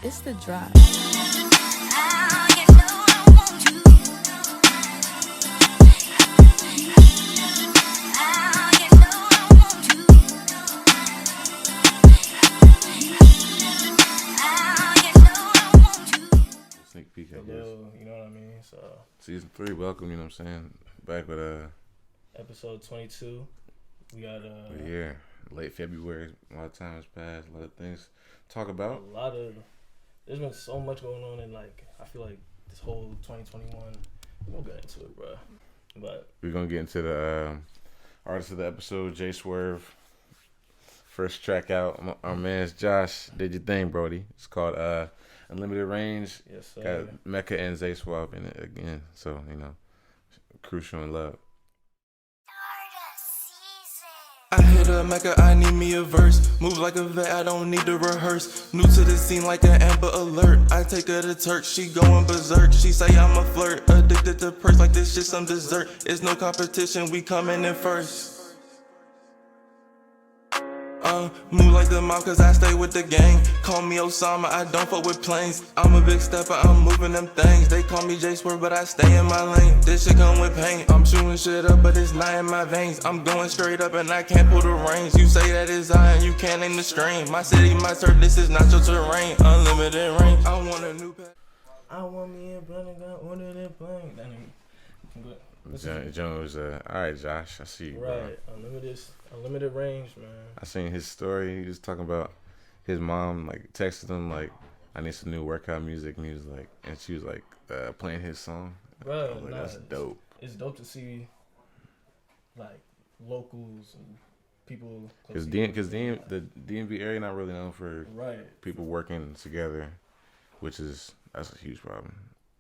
It's the drop. Sneak peek, I guess. You know what I mean? So Season 3, welcome, you know what I'm saying? Back with episode 22. We got yeah, late February. A lot of time has passed, a lot of things to talk about. There's been so much going on in, like, I feel like this whole 2021. We'll get into it, bro. But We're gonna get into the artist of the episode, Swerve. First track out, our man's Josh did your thing, Brody. It's called Unlimited Range. yes, sir. Got Mecca and Zay Swab in it again, so you know, crucial and love. I hit a Mecca, I need me a verse. Move like a vet, I don't need to rehearse. New to the scene like an Amber Alert. I take her to Turk, she going berserk. She say I'm a flirt, addicted to perks like this shit some dessert. It's no competition, we coming in first. Move like the mob cause I stay with the gang. Call me Osama, I don't fuck with planes. I'm a big stepper, I'm moving them things. They call me Swerve, but I stay in my lane. This shit come with pain. I'm shooting shit up, but it's not in my veins. I'm going straight up and I can't pull the reins. You say that it's high and you can't name the strain. My city, my turf, this is not your terrain. Unlimited range, I want a new pack. I want me a brother got ordered and playing. Jones, alright, Josh, I see you, bro. Right, unlimited range, man. I seen his story. He was talking about his mom, like, texted him, like, I need some new workout music. And he was like, and she was like, playing his song. Bro, like, that's dope. It's dope to see, like, locals and people. Because the DMV area not really known for people working together, that's a huge problem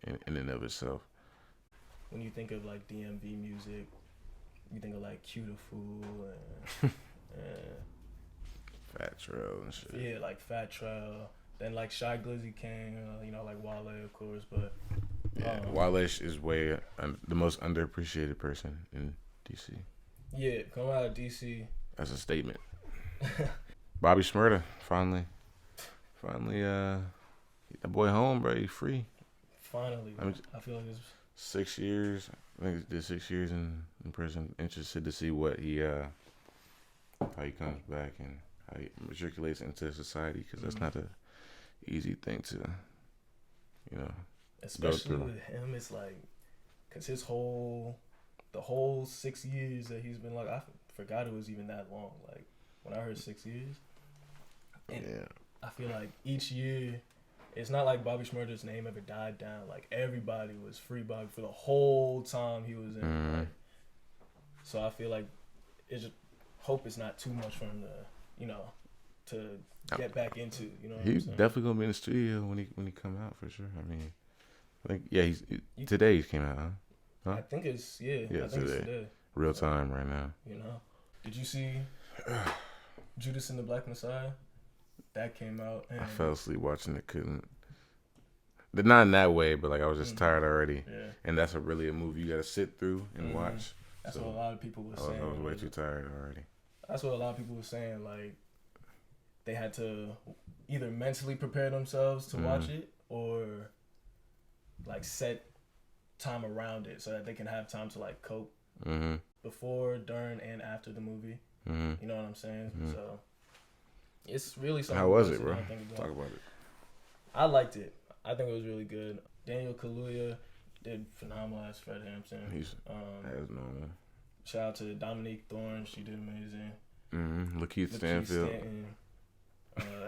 in and of itself. When you think of, like, DMV music, you think of, like, Q the Fool and Fat Trail and shit. Yeah, like Fat Trail. Then, like, Shy Glizzy King, like Wale, of course. But yeah, Wale is way the most underappreciated person in DC. Yeah, come out of DC. That's a statement. Bobby Shmurda, finally, that boy home, bro. He free. Finally, I feel like it's 6 years. I think he did 6 years in prison. Interested to see what how he comes back and how he matriculates into society, because that's not a easy thing to, especially with him. It's like, cause the whole 6 years that he's been, like, I forgot it was even that long. Like, when I heard 6 years, and I feel like each year, it's not like Bobby Shmurda's name ever died down. Like, everybody was free Bobby for the whole time he was in. Like, so I feel like it's just hope it's not too much for him to get back into. You know, he's definitely gonna be in the studio when he come out for sure. I mean, I think today he came out, huh? I think it's I think today. it's today. Real time right now. You know, did you see Judas and the Black Messiah? That came out. And I fell asleep watching it. Not in that way, but like I was just tired already. Yeah. And that's really a movie you got to sit through and watch. That's what a lot of people were saying. I was way too tired already. That's what a lot of people were saying. Like, they had to either mentally prepare themselves to watch it, or like set time around it so that they can have time to, like, cope before, during, and after the movie. You know what I'm saying? So it's really something. How was it, bro? Talk about it. I liked it. I think it was really good. Daniel Kaluuya did phenomenal as Fred Hampton. He's as normal. Shout out to Dominique Thorne. She did amazing. Lakeith Stanfield.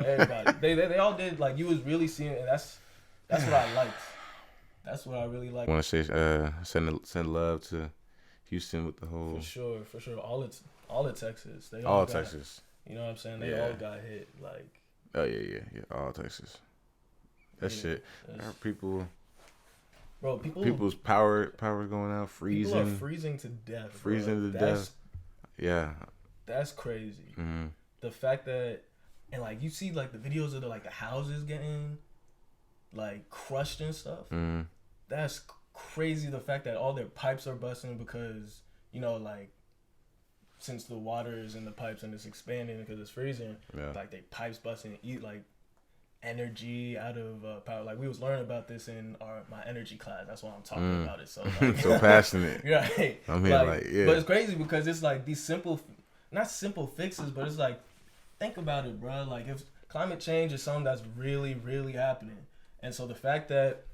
Everybody. they all did. Like, you was really seeing it. That's what I liked. That's what I really liked. I want to say send love to Houston with the whole. For sure. All of Texas. Texas. You know what I'm saying? They all got hit. Like. Oh yeah. All Texas. That shit. People's power going out, freezing. People are freezing to death. Death. Yeah. That's crazy. The fact that, and like, you see, like, the videos of the houses getting, like, crushed and stuff. That's crazy. The fact that all their pipes are busting because, like, since the water is in the pipes and it's expanding because it's freezing, like, they pipes busting, energy out of power. Like we was learning about this in my energy class. That's why I'm talking about it. So like, so passionate. Right. I'm here yeah. But it's crazy because it's like these not simple fixes, but it's like, think about it, bro. Like if climate change is something that's really, really happening, and so the fact that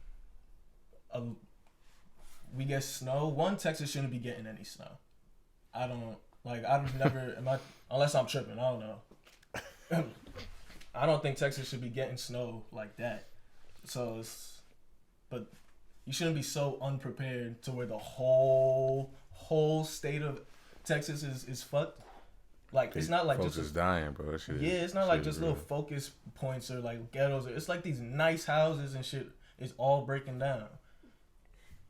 we get snow. One, Texas shouldn't be getting any snow. I've never, unless I'm tripping, I don't know. I don't think Texas should be getting snow like that. So but you shouldn't be so unprepared to where the whole state of Texas is fucked. Like, it's not like folks just is dying, bro. It's not like just real. Little focus points or like ghettos. It's like these nice houses and shit is all breaking down.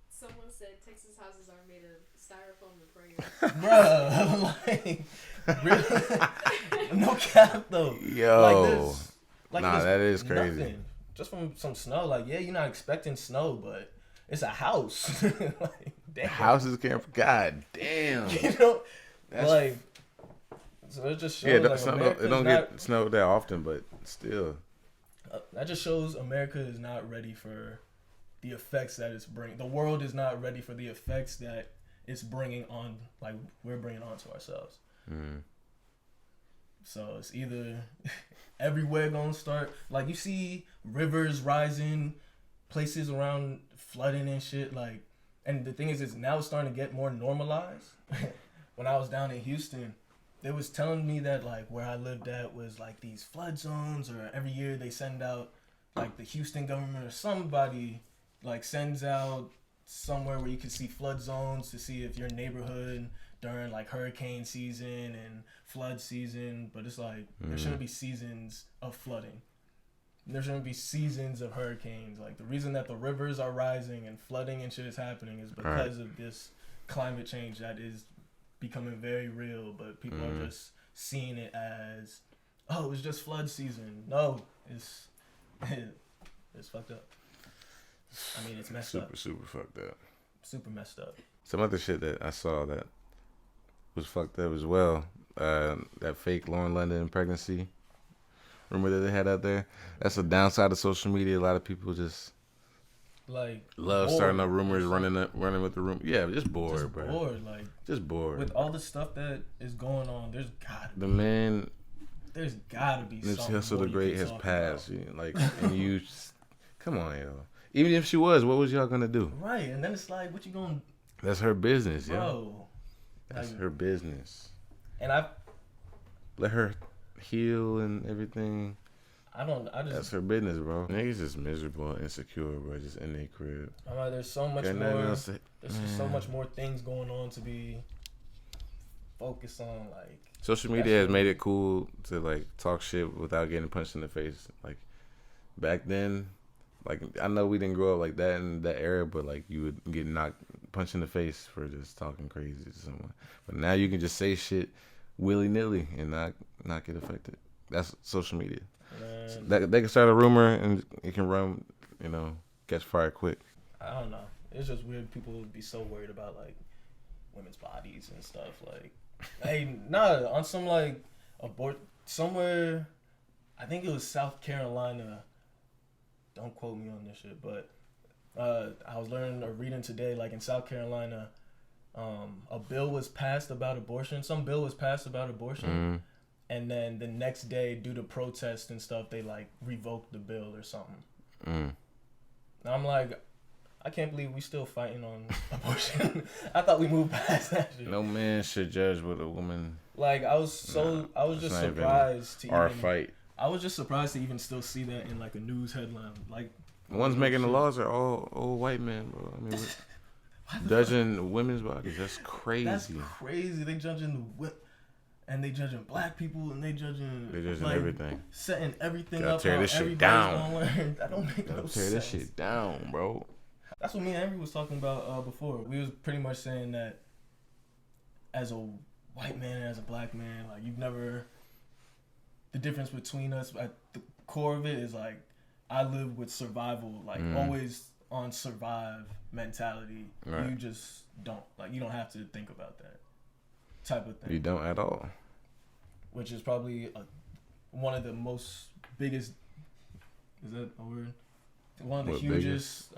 Someone said Texas houses are made of styrofoam and prayers. Bruh, like, really? No cap, though. Yo. That is crazy. Nothing. Just from some snow. Like, yeah, you're not expecting snow, but it's a house. Like, damn. Houses can't... God damn. You know? That's like... So it just shows... Yeah, it don't get snowed that often, but still. That just shows America is not ready for... the effects that it's bringing. The world is not ready for the effects that it's bringing on, like we're bringing on to ourselves. So it's either everywhere gonna start, like you see rivers rising, places around flooding and shit, like, and the thing is now it's starting to get more normalized. When I was down in Houston, they was telling me that like where I lived at was like these flood zones, or every year they send out, like the Houston government or somebody like sends out somewhere where you can see flood zones to see if your neighborhood during like hurricane season and flood season, but it's like there shouldn't be seasons of flooding. There shouldn't be seasons of hurricanes. Like the reason that the rivers are rising and flooding and shit is happening is because of this climate change that is becoming very real, but people are just seeing it as, oh, it was just flood season. No, it's fucked up. I mean, it's messed up. Super fucked up. Super messed up. Some other shit that I saw that was fucked up as well. That fake Lauren London pregnancy rumor that they had out there. That's a downside of social media. A lot of people just like love starting up rumors, running with the rumor. Yeah, just bored, bro. Just bored. With all the stuff that is going on, there's gotta be something. Nipsey Hussle the Great has passed. Like, and you, come on, yo. Even if she was, what was y'all gonna do? Right, and then it's like, what you gonna? That's her business, yo. Bro. That's her business. And I let her heal and everything. That's her business, bro. Niggas just miserable and insecure, bro. Just in their crib. There's so much more. There's just so much more things going on to be focused on. Like, social media has made it cool to like talk shit without getting punched in the face. Like back then, like I know we didn't grow up like that in that era, but like you would get punched in the face for just talking crazy to someone. But now you can just say shit willy nilly and not get affected. That's social media. So they can start a rumor and it can run, catch fire quick. I don't know. It's just weird. People would be so worried about like women's bodies and stuff. Like, hey, on some like somewhere. I think it was South Carolina. Don't quote me on this shit, but I was learning or reading today, like in South Carolina, a bill was passed about abortion. Some bill was passed about abortion. And then the next day, due to protests and stuff, they like revoked the bill or something. And I'm like, I can't believe we still fighting on abortion. I thought we moved past that shit. No man should judge what a woman. Like I was just surprised to fight. I was just surprised to even still see that in like a news headline. Like the ones making the laws are all old white men, bro. I mean, judging women's bodies, that's crazy. That's crazy. They judging and they judging black people, and they judging like, everything, setting everything gotta up. Tear this shit down. Gonna learn. That don't make no sense. Tear this shit down, bro. That's what me and Henry was talking about before. We was pretty much saying that as a white man and as a black man, like the difference between us at the core of it is like I live with survival, like always on survive mentality. Right. You just don't you don't have to think about that type of thing. You don't at all. Which is probably one of the biggest Is that a word? One of the What, hugest.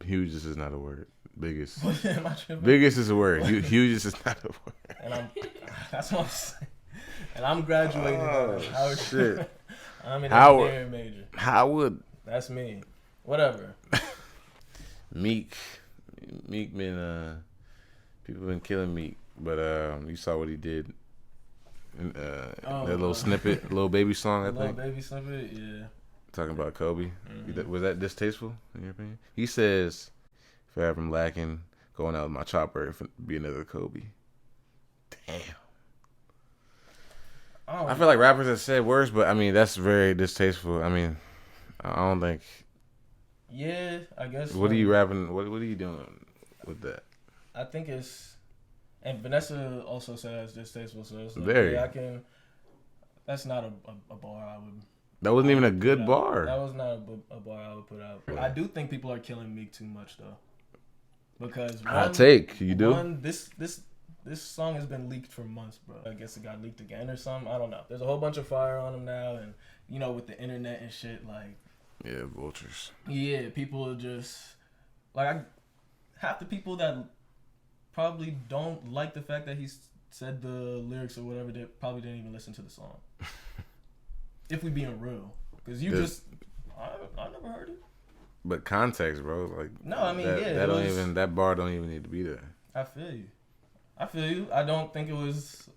Hugest is not a word. Biggest. Am I tripping? Biggest is a word. Hugest is not a word. And that's what I'm saying. And I'm graduating. Oh, shit. I'm an Howard. engineering major. Howard. That's me. Whatever. Meek been people been killing Meek, but you saw what he did. That little snippet, little baby song, I think. Little baby snippet, yeah. Talking about Kobe. Was that distasteful in your opinion? He says, if I ever am lacking, going out with my chopper, if be another Kobe. Damn. I feel like rappers have said worse, but I mean that's very distasteful. I mean, I don't think. Yeah, I guess. What are you rapping? What are you doing with that? I think it's, and Vanessa also said it's distasteful. So it's like, very. Yeah, that's not a bar I would. That wasn't even a good bar. That was not a bar I would put out. I do think people are killing Meek too much though, because hot take. You do. This song has been leaked for months, bro. I guess it got leaked again or something. I don't know. There's a whole bunch of fire on him now, and with the internet and shit, like. Yeah, vultures. Yeah, people are just like half the people that probably don't like the fact that he said the lyrics or whatever. They probably didn't even listen to the song. If we being real, because I never heard it. But context, bro. Like no, I mean that bar don't even need to be there. I feel you. I don't think it was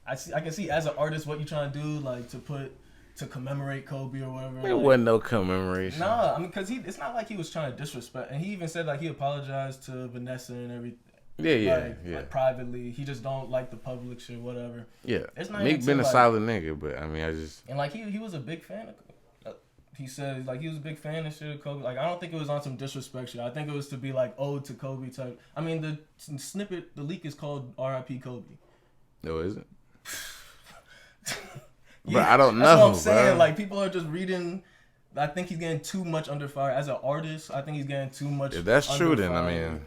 I can see as an artist what you trying to do, like to commemorate Kobe or whatever. It wasn't no commemoration. Nah, I mean, because it's not like he was trying to disrespect, and he even said like he apologized to Vanessa and everything. Yeah. Like privately, he just don't like the public shit, whatever. Yeah, it's not Meek been a solid nigga, but I mean, and like he was a big fan of. He said like he was a big fan and shit of Kobe. Like I don't think it was on some disrespect shit. I think it was to be like ode to Kobe type. I mean the snippet, the leak is called R.I.P. Kobe. No, is it? Yeah, but I don't know. That's what I'm saying. Bro. Like people are just reading. I think he's getting too much under fire as an artist. I think he's getting too much. If that's true, then I mean,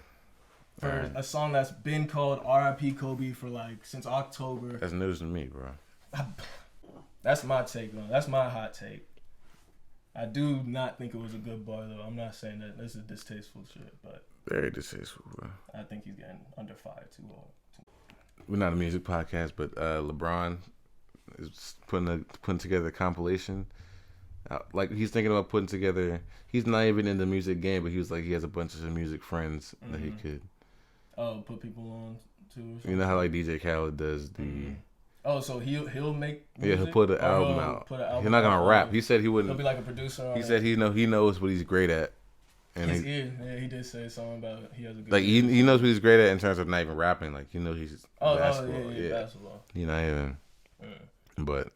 for a song that's been called R.I.P. Kobe for like since October. That's news to me, bro. That's my take on it. That's my hot take. I do not think it was a good bar though. I'm not saying that this is distasteful shit, but very distasteful, bro. I think he's getting under fire too hard. We're not a music podcast, but LeBron is putting together a compilation. Like he's thinking about putting together. He's not even in the music game, but he was like he has a bunch of music friends that he could. Put people on too. Or something. You know how like DJ Khaled does the. Oh, so he'll make music? Yeah, he'll put an album out. He's not gonna rap. He said he wouldn't. He'll be like a producer. He said he knows what he's great at. And he did say something about he has a good. Like he knows what he's great at in terms of not even rapping. Like he's basketball. Basketball. You know even. But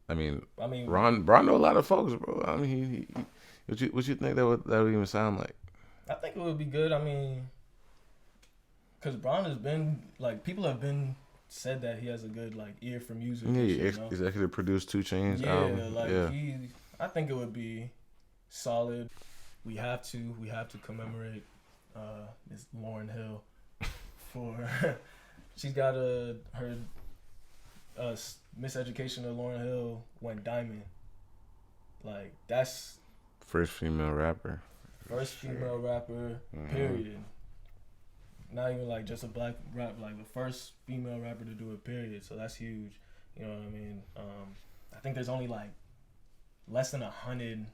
I mean, Bron know a lot of folks, bro. I mean, what you think that would even sound like? I think it would be good. I mean, because Bron has been like people have been. Said that he has a good like ear for music. Yeah, he executive produced 2 Chainz album. I think it would be solid. We have to commemorate Miss Lauryn Hill for she's got her Miseducation of Lauryn Hill went diamond. Like that's first female rapper. Period. Not even like just a black rap, like the first female rapper to do it, period. So that's huge. You know what I mean? I think there's only like less than 100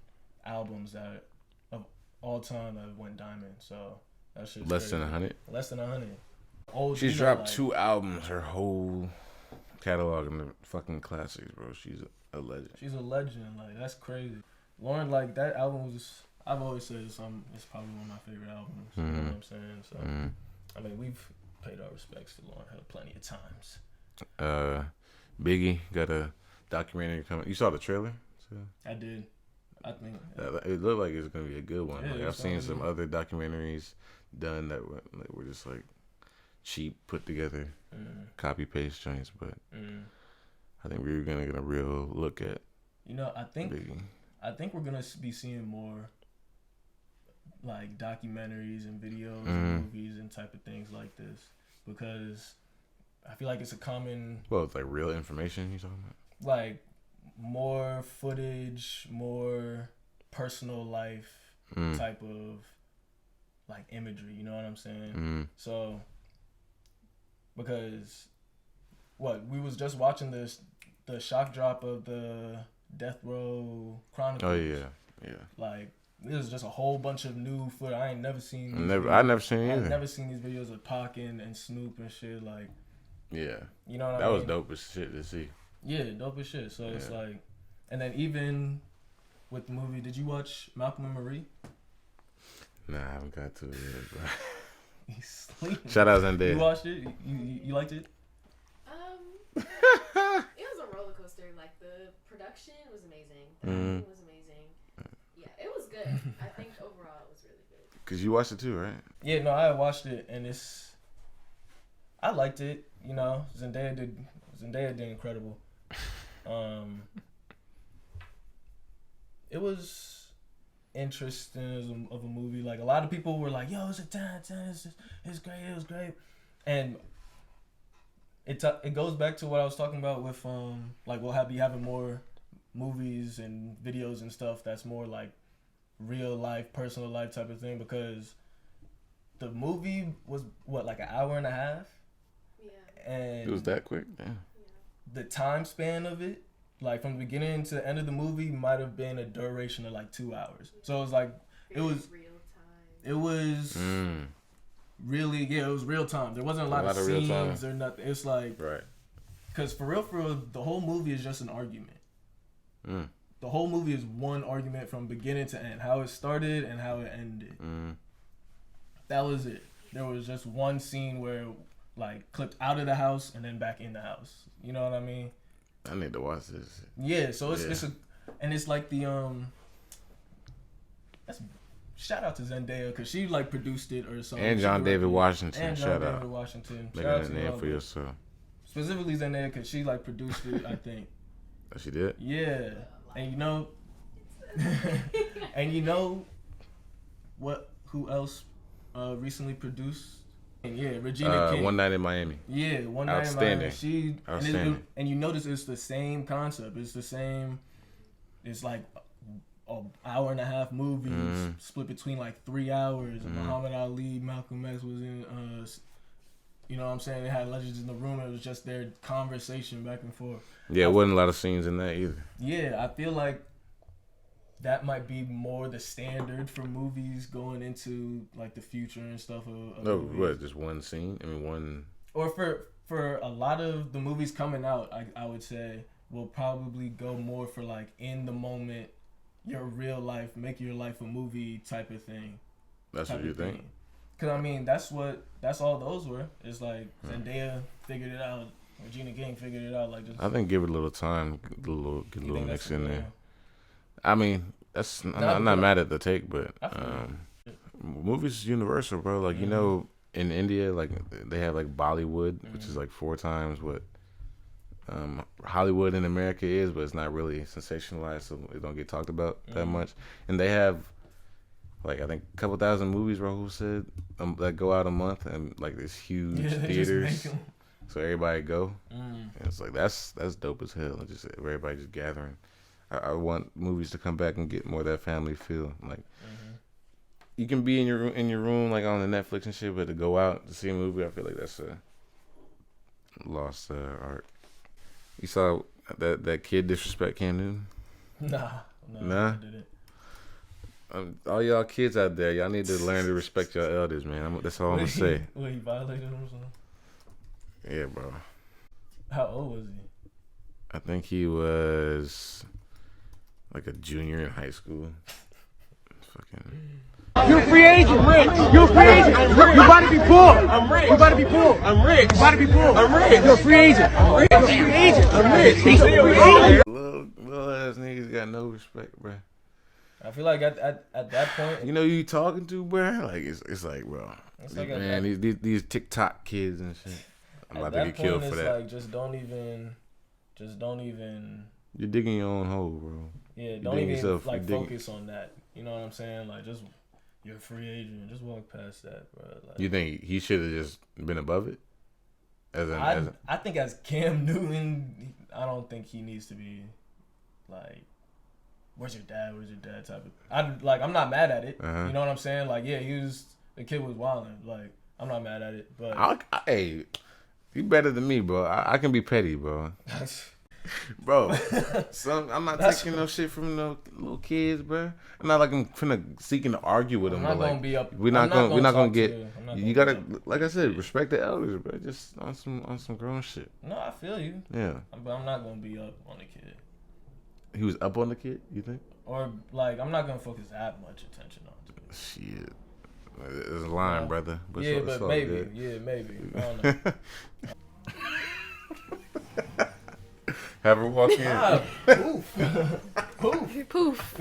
albums that of all time that went diamond. So that shit's less than 100. Less than 100. Old. She's dropped 2 albums, her whole catalog in the fucking classics, bro. She's a legend. She's a legend. Like that's crazy. Lauren, like that album was. I've always said it's probably one of my favorite albums. You know what I'm saying? So. I mean, we've paid our respects to Lauryn Hill plenty of times. Biggie got a documentary coming. You saw the trailer? So. I did. I think it looked like it's gonna be a good one. Yeah, like I've seen some other documentaries done that were just like cheap, put together, copy paste joints. But I think we're gonna get a real look at. I think Biggie. I think we're gonna be seeing more. Like documentaries and videos and movies and type of things like this because I feel like it's a common. Well, it's like real information you're talking about. Like more footage, more personal life type of like imagery. You know what I'm saying? So because we was just watching the shock drop of the Death Row Chronicles. Oh yeah. Like there's just a whole bunch of new footage. I ain't never seen. I never seen it either. I've never seen these videos of Pac and Snoop and shit. Like, yeah, you know what I mean? That was dope as shit to see. Yeah, dope as shit. So it's like, and then even with the movie, did you watch Malcolm and Marie? Nah, I haven't got to it yet, bro. He's sleeping. Shout out Zendaya. You watched it? You liked it? It was a roller coaster. Like the production was amazing. The acting was amazing. Yeah, it was good. I think overall it was really good. Cause you watched it too, right? Yeah, no, I watched it and I liked it. You know, Zendaya did incredible. It was interesting of a movie. Like a lot of people were like, "Yo, it's a 10/10. It's great. It was great," and it goes back to what I was talking about with like we'll be having more movies and videos and stuff that's more like real life, personal life type of thing, because the movie was like an hour and a half. Yeah. And it was that quick. Yeah. The time span of it, like from the beginning to the end of the movie, might have been a duration of like 2 hours. So it was like it was real time. It was really it was real time. There wasn't a lot of scenes or nothing. It's like right. Because for real, the whole movie is just an argument. The whole movie is one argument from beginning to end. How it started and how it ended. That was it. There was just one scene where like clipped out of the house and then back in the house. You know what I mean? I need to watch this. Yeah, so it's like the shout out to Zendaya because she like produced it or something. And John David Washington. And shout John out. David Washington. Making a name for yourself. Specifically Zendaya because she like produced it, I think. Oh, she did? Yeah. And you know and you know who else recently produced? And yeah, Regina King. One Night in Miami. Yeah, One Night in Miami. Outstanding. And you notice it's the same concept. It's the same. It's like an hour and a half movie split between like 3 hours. And Muhammad Ali, Malcolm X was in. You know what I'm saying? They had legends in the room. It was just their conversation back and forth. Yeah, it wasn't a lot of scenes in that either. Yeah, I feel like that might be more the standard for movies going into like the future and stuff. What? Just one scene? I mean, one. Or for a lot of the movies coming out, I would say will probably go more for like in the moment, your real life, make your life a movie type of thing. That's what you think? Because I mean, that's all those were. It's like Zendaya figured it out. Regina King figured it out. Like just. I think give it a little time, get a little mix in there. I mean, I'm not mad at the take, but movies is universal, bro. Like you know, in India, like they have like Bollywood, which is like 4 times what Hollywood in America is, but it's not really sensationalized, so it don't get talked about that much. And they have like I think a couple thousand movies, Rahul said, that go out a month, and like this huge theaters, so everybody go. And it's like that's dope as hell. Just everybody just gathering. I want movies to come back and get more of that family feel. Like you can be in your room like on the Netflix and shit, but to go out to see a movie, I feel like that's a lost art. You saw that kid disrespect Cam Newton? Nah. I didn't. All y'all kids out there, y'all need to learn to respect your elders, man. That's all I'm gonna say. What, he violated him or something? Yeah, bro. How old was he? I think he was like a junior in high school. Fucking. You're a free agent, Rich. You're a free agent. You about to be poor. I'm rich. You about to be poor. I'm rich. You about to be poor. I'm rich. You're a free agent. I'm rich. You're a free agent. I'm rich. He's a free agent. Little ass niggas got no respect, bro. I feel like at that point, you know who you talking to, bro? Like it's like, bro, it's like man, these TikTok kids and shit. I'm about to get killed for that. Like just don't even. You're digging your own hole, bro. Yeah, don't even like focus on that. You know what I'm saying? Like just you're a free agent. Just walk past that, bro. Like, you think he should have just been above it? I think as Cam Newton, I don't think he needs to be like, where's your dad type of. I'm not mad at it. Uh-huh. You know what I'm saying? Like, yeah, the kid was wilding. Like, I'm not mad at it. But Hey, you better than me, bro. I can be petty, bro. Bro, I'm not taking no shit from no little kids, bro. I'm not like I'm finna seeking to argue with them. I'm not but like, gonna be up. We're not gonna get. You gotta, talk. like I said, respect the elders, bro. Just on some grown shit. No, I feel you. Yeah. But I'm not gonna be up on the kid. He was up on the kid, you think? Or like, I'm not gonna focus that much attention on it. Shit. There's a line, brother. But yeah, it's but all maybe. good. Yeah, maybe. I don't know. Have her walk in. Poof. Poof.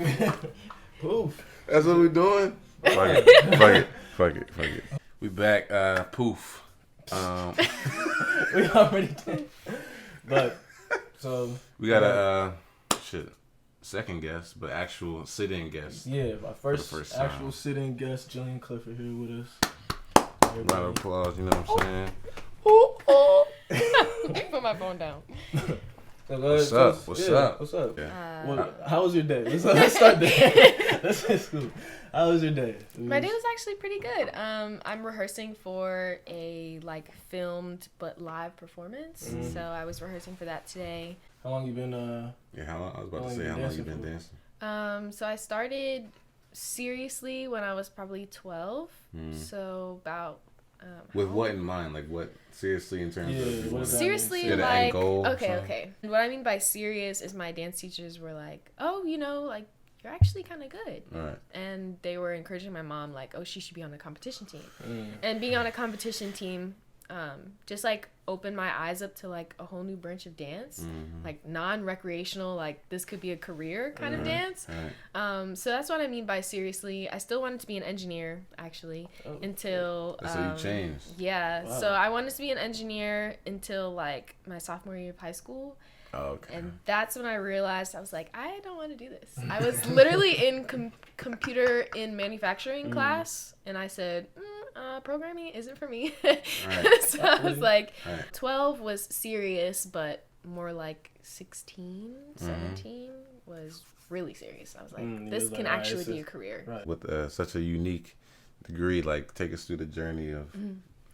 Poof. That's what we doing? Fuck it. We back. Poof. We already did. But, so. We got a, second guest, but actual sit-in guest. Yeah, my first actual time. sit-in guest, Gillian Clifford, here with us. Round of applause, you know what I'm saying? Put my phone down. What's up? What's up? Yeah. How was your day? Let's start there. Let's hit school. How was your day? My day was actually pretty good. I'm rehearsing for a filmed but live performance, so I was rehearsing for that today. How long you been? Yeah, I was about to say, how long you been dancing? So I started seriously when I was probably 12. So about. With what in mind? Like what seriously in terms of what seriously set an like end goal or okay. What I mean by serious is my dance teachers were like, oh, you're actually kind of good. Right. And they were encouraging my mom like, oh, she should be on a competition team. And being on a competition team just opened my eyes up to a whole new branch of dance, non-recreational, this could be a career kind of dance. Right. So that's what I mean by seriously. I still wanted to be an engineer actually until so you changed. Yeah. Wow. So I wanted to be an engineer until my sophomore year of high school. Oh, okay. And that's when I realized I was like, I don't want to do this. I was literally in computer in manufacturing class, and I said, programming isn't for me. Right. So I was like, 12 was serious, but more 16, 17 was really serious. I was like, this can actually be a career. Right. With such a unique degree, take us through the journey of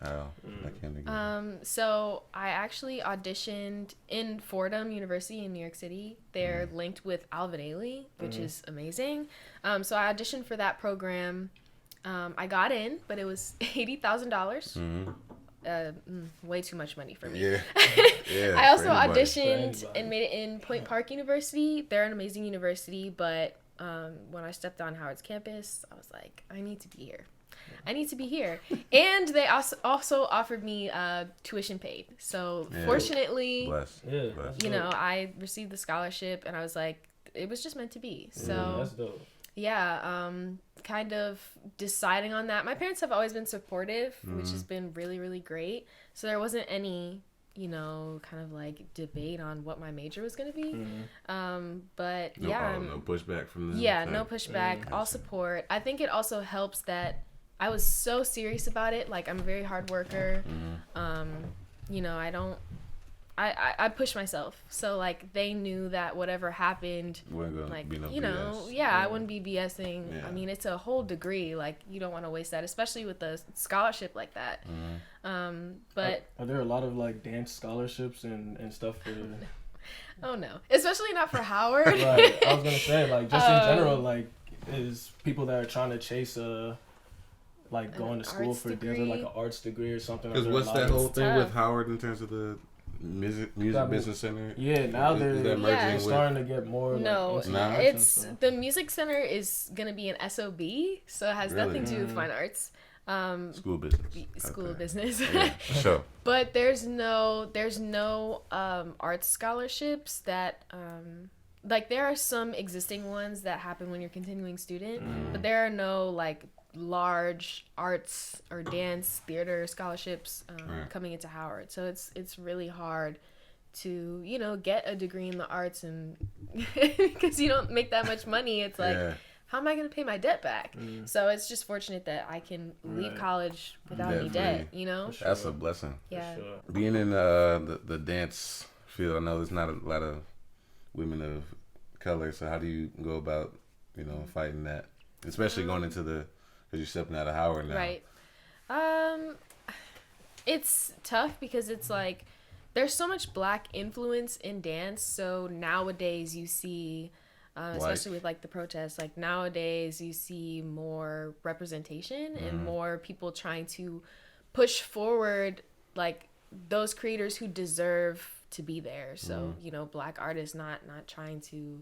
how that came together. So I actually auditioned in Fordham University in New York City. They're linked with Alvin Ailey, which is amazing. So I auditioned for that program. I got in, but it was $80,000. Way too much money for me. Yeah. I also auditioned and made it in Point Park University. They're an amazing university, but when I stepped on Howard's campus, I was like, I need to be here. And they also offered me tuition paid. So fortunately, I received the scholarship, and I was like, it was just meant to be. So that's dope. Yeah, kind of deciding on that. My parents have always been supportive, which has been really, really great. So there wasn't any, debate on what my major was going to be. But no pushback from them. Yeah, no pushback. All support. I think it also helps that I was so serious about it. I'm a very hard worker. I push myself. So they knew that whatever happened, I wouldn't be BSing. Yeah. I mean, it's a whole degree. You don't want to waste that, especially with a scholarship like that. But are there a lot of dance scholarships and stuff for? Oh no, especially not for Howard. Right. I was gonna say just in general, is people that are trying to chase going to school for dance or an arts degree or something. Because what's that whole thing with Howard in terms of the music business center? Yeah, now they're starting to get more. No, it's the music center is gonna be an SOB, so it has nothing to do with fine arts. School business. Business. Yeah, sure. But there's no arts scholarships that there are some existing ones that happen when you're a continuing student, but there are no large arts or dance theater scholarships coming into Howard. So it's really hard to get a degree in the arts, and because you don't make that much money, it's how am I going to pay my debt back? So it's just fortunate that I can leave college without any debt, Sure. That's a blessing. Yeah. Sure. Being in the dance field, I know there's not a lot of women of color. So how do you go about, fighting that? Especially going into because you're stepping out of Howard now. Right. It's tough because it's like there's so much Black influence in dance. So nowadays you see, especially with like the protests, like nowadays you see more representation and more people trying to push forward like those creators who deserve to be there. So, Black artists not trying to,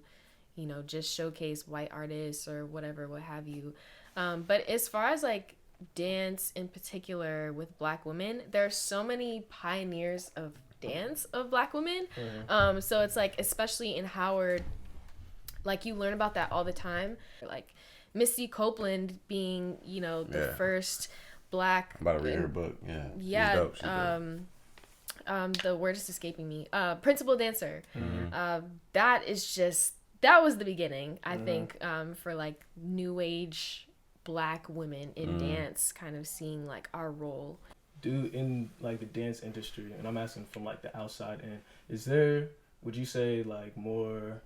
just showcase white artists or whatever, what have you. But as far as like dance in particular with Black women, there are so many pioneers of dance of Black women. So it's like, especially in Howard, like you learn about that all the time. Like Misty Copeland being, the first Black. I'm about to read her book. Yeah. Yeah. She's dope. The word is escaping me. Principal dancer. That was the beginning, I think, for like new age Black women in dance, kind of seeing like our role. In like the dance industry, and I'm asking from like the outside in, would you say like more,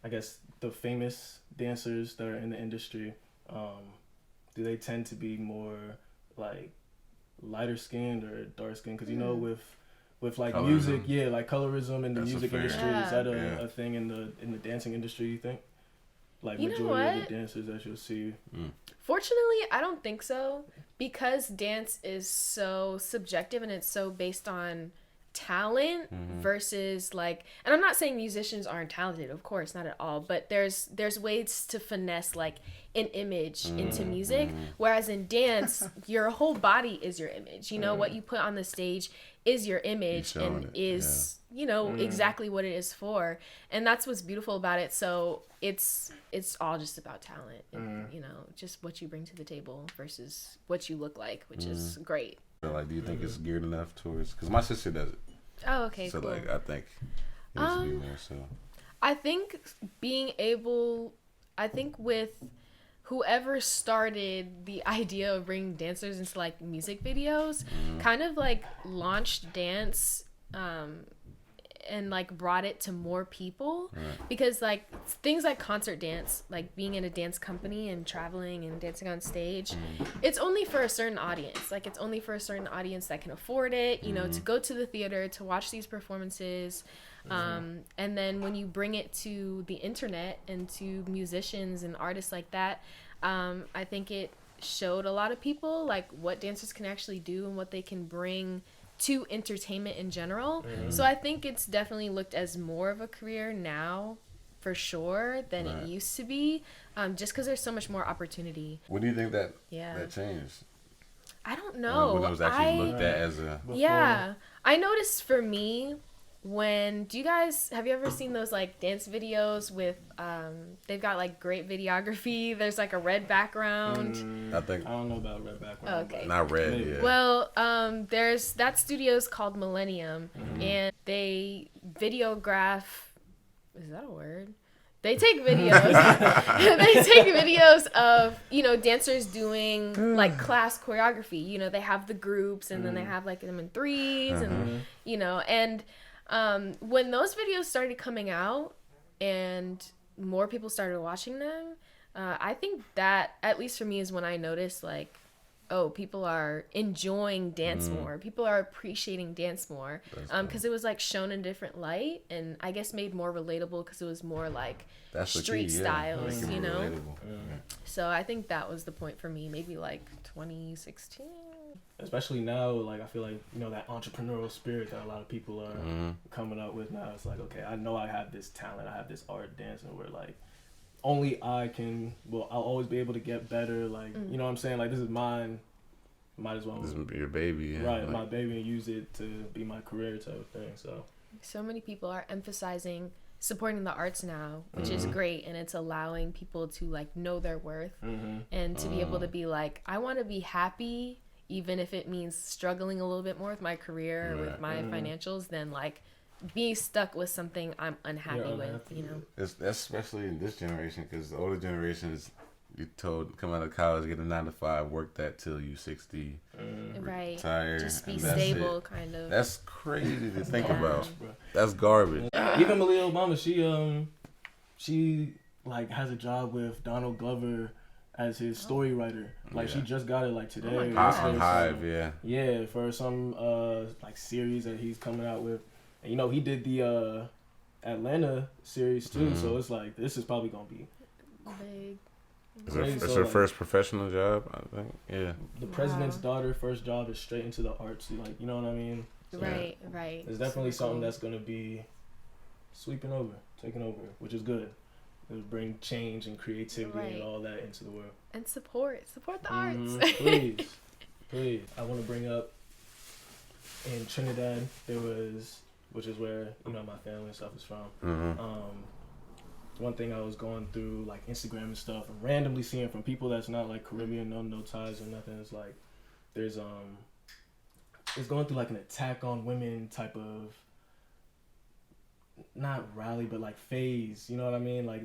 I guess, the famous dancers that are in the industry, do they tend to be more like lighter skinned or dark skinned? Because with like colorism. Music, like colorism in the music industry, is that a thing in the dancing industry, you think? Like majority of the dancers that you'll see. Fortunately, I don't think so, because dance is so subjective and it's so based on talent versus like, and I'm not saying musicians aren't talented, of course, not at all, but there's ways to finesse like an image into music, whereas in dance your whole body is your image. What you put on the stage is your image and is exactly what it is for, and that's what's beautiful about it. So it's all just about talent and just what you bring to the table versus what you look like, which is great. Like, do you think it's geared enough towards? Because my sister does it. Oh, okay, so cool. Like, I think it needs to be more so. I think with whoever started the idea of bringing dancers into like music videos, kind of like launched dance, and like brought it to more people, because like things like concert dance, like being in a dance company and traveling and dancing on stage, it's only for a certain audience. Like it's only for a certain audience that can afford it, to go to the theater to watch these performances. And then when you bring it to the internet and to musicians and artists like that, I think it showed a lot of people like what dancers can actually do and what they can bring to entertainment in general. So I think it's definitely looked as more of a career now, for sure, than it used to be, just because there's so much more opportunity. When do you think that changed? I don't know. When it was actually looked at as a... Yeah. I noticed for me, have you ever seen those like dance videos with they've got like great videography, there's like a red background? I don't know about red background. Okay. Not red, yeah. Well, there's that studio's called Millennium, and they videograph, is that a word? They take videos. They take videos of, dancers doing like class choreography. They have the groups, and then they have like them in threes, and when those videos started coming out and more people started watching them, I think that, at least for me, is when I noticed like, oh, people are enjoying dance more. People are appreciating dance more, because it was like shown in a different light, and I guess made more relatable because it was more like street styles, So I think that was the point for me, maybe like 2016. Especially now, like I feel like that entrepreneurial spirit that a lot of people are coming up with now. It's like, okay, I know I have this talent, I have this art dancing where like only I can. Well, I'll always be able to get better. Like you know what I'm saying? Like this is mine. Might as well. This is your baby, right? Like, my baby, and use it to be my career type of thing. So many people are emphasizing supporting the arts now, which is great, and it's allowing people to like know their worth and to be able to be like, I want to be happy. Even if it means struggling a little bit more with my career or with my financials, than like being stuck with something I'm unhappy with, That's especially in this generation, because the older generation is, you told, come out of college, get a 9-to-5, work that till you 60, right? Retire, just be stable, kind of. That's crazy to think about. That's garbage. Even Malia Obama, she like has a job with Donald Glover as his story writer. Like she just got it like today. Oh my gosh. On Hive, yeah. Yeah, for some like series that he's coming out with. And you know, he did the Atlanta series too, so it's like this is probably gonna be big. It's her first professional job, I think. Yeah. The president's daughter first job is straight into the arts, like, you know what I mean? So Right. It's definitely something that's gonna be taking over, which is good. It'll bring change and creativity and all that into the world. And support the arts. Please. I want to bring up in Trinidad there was, which is where my family and stuff is from. One thing I was going through like Instagram and stuff, and randomly seeing from people that's not like Caribbean, no ties or nothing. It's like there's it's going through like an attack on women type of, not rally, but like phase, you know what I mean? Like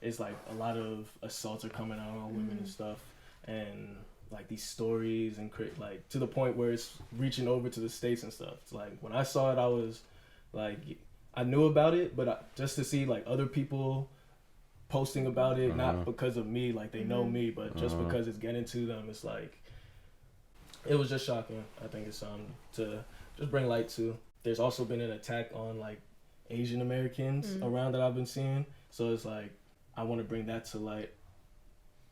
it's like a lot of assaults are coming out on women and stuff, and like these stories and like to the point where it's reaching over to the States and stuff. It's like when I saw it, I was like, I knew about it, but just to see like other people posting about it, not because of me, like they know me, but just because it's getting to them, it's like, it was just shocking. I think it's something to just bring light to. There's also been an attack on like Asian Americans around that I've been seeing. So it's like, I want to bring that to light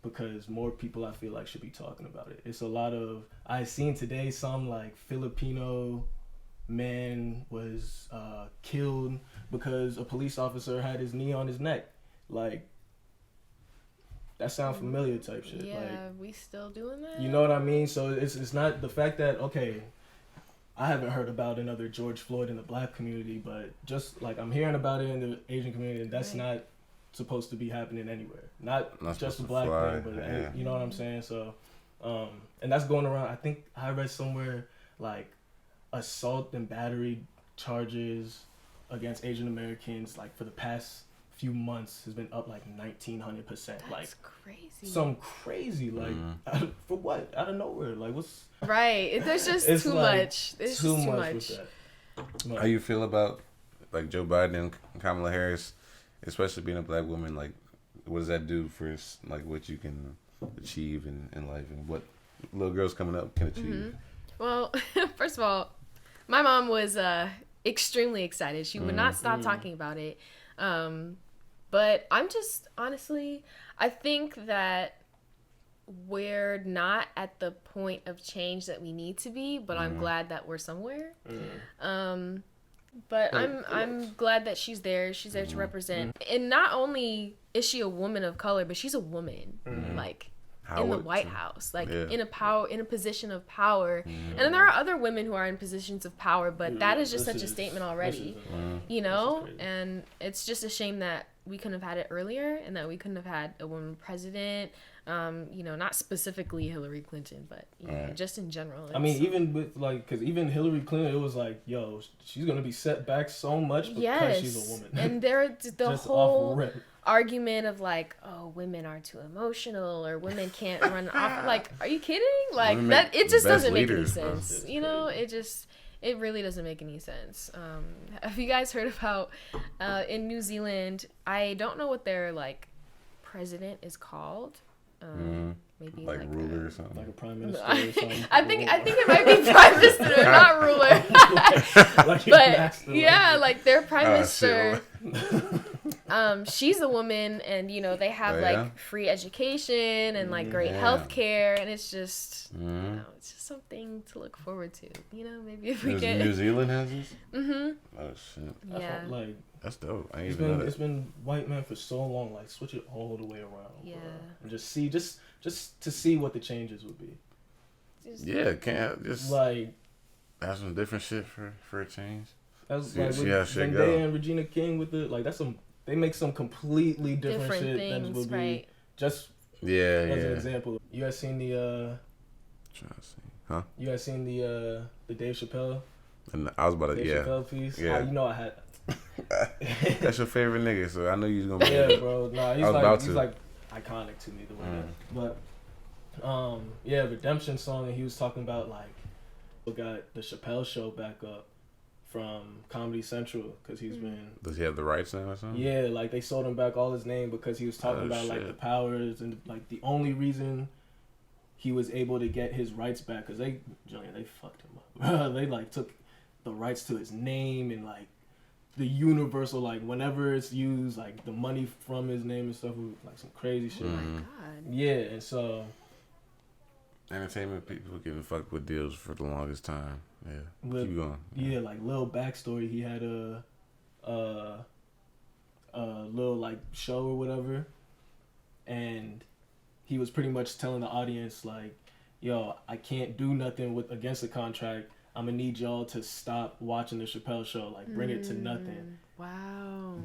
because more people I feel like should be talking about it. It's a lot of, I seen today some like Filipino man was killed because a police officer had his knee on his neck. Like, that sound familiar type shit. Yeah, like, we still doing that? You know what I mean? So it's not the fact that, okay, I haven't heard about another George Floyd in the black community, but just like I'm hearing about it in the Asian community, and that's not supposed to be happening anywhere. Not just a black thing, but you know what I'm saying? So, and that's going around. I think I read somewhere like assault and battery charges against Asian Americans, like for the past few months, has been up like 1,900%. That's like crazy. Some crazy, like for what? Out of nowhere, like what's right? There's just too like much. There's too much. With that. How you feel about like Joe Biden and Kamala Harris, especially being a black woman? Like, what does that do for like what you can achieve in life and what little girls coming up can achieve? Well, first of all, my mom was extremely excited. She would not stop talking about it. But I'm just, honestly, I think that we're not at the point of change that we need to be, but I'm glad that we're somewhere. But I'm glad that she's there. She's there to represent. And not only is she a woman of color, but she's a woman, like in the White House, like in a position of power. And then there are other women who are in positions of power, but that is just such a statement already, you know? And it's just a shame that we couldn't have had it earlier and that we couldn't have had a woman president. You know, not specifically Hillary Clinton, but you know, just in general. I mean, even with like, because even Hillary Clinton, it was like, yo, she's gonna be set back so much because she's a woman. And there, the whole argument of like, oh, women are too emotional or women can't run off. Like, are you kidding? Like that, it just doesn't make any sense. You know, it really doesn't make any sense. Have you guys heard about in New Zealand? I don't know what their like president is called. Maybe like ruler or something, like a prime minister or something. I think it might be prime minister, not ruler. But yeah, like their prime minister. She's a woman, and you know they have like free education and like great health care, and it's just you know, it's just something to look forward to. You know, maybe if we get New Zealand has this. Oh shit. Yeah. Like that's dope. I ain't it's even know that. It's been white men for so long. Like switch it all the way around. Yeah. And just to see what the changes would be. Can't just like have some different shit for a change. That's like with Zendaya and Regina King with the like that's some they make some completely different shit things, than would be right. just as an example. You guys seen the You guys seen the Dave Chappelle? And I was about to Dave Chappelle piece. Yeah. You know I had. That's your favorite nigga, so I know you was gonna be. Yeah, bro. Nah, he's like iconic to me the way that. But Redemption song, and he was talking about like we got the Chappelle show back up, from Comedy Central because he's been. Does he have the rights now or something? Yeah, like they sold him back all his name because he was talking about like the powers and like the only reason he was able to get his rights back because they fucked him up. They like took the rights to his name and like the universal, like whenever it's used, like the money from his name and stuff, like some crazy shit. Oh my god. Yeah, and so entertainment people getting fucked with deals for the longest time. Yeah, keep going. Yeah, like little backstory. He had a little like show or whatever, and he was pretty much telling the audience like, "Yo, I can't do nothing against the contract. I'm gonna need y'all to stop watching the Chappelle Show. Like, bring it to nothing." Wow.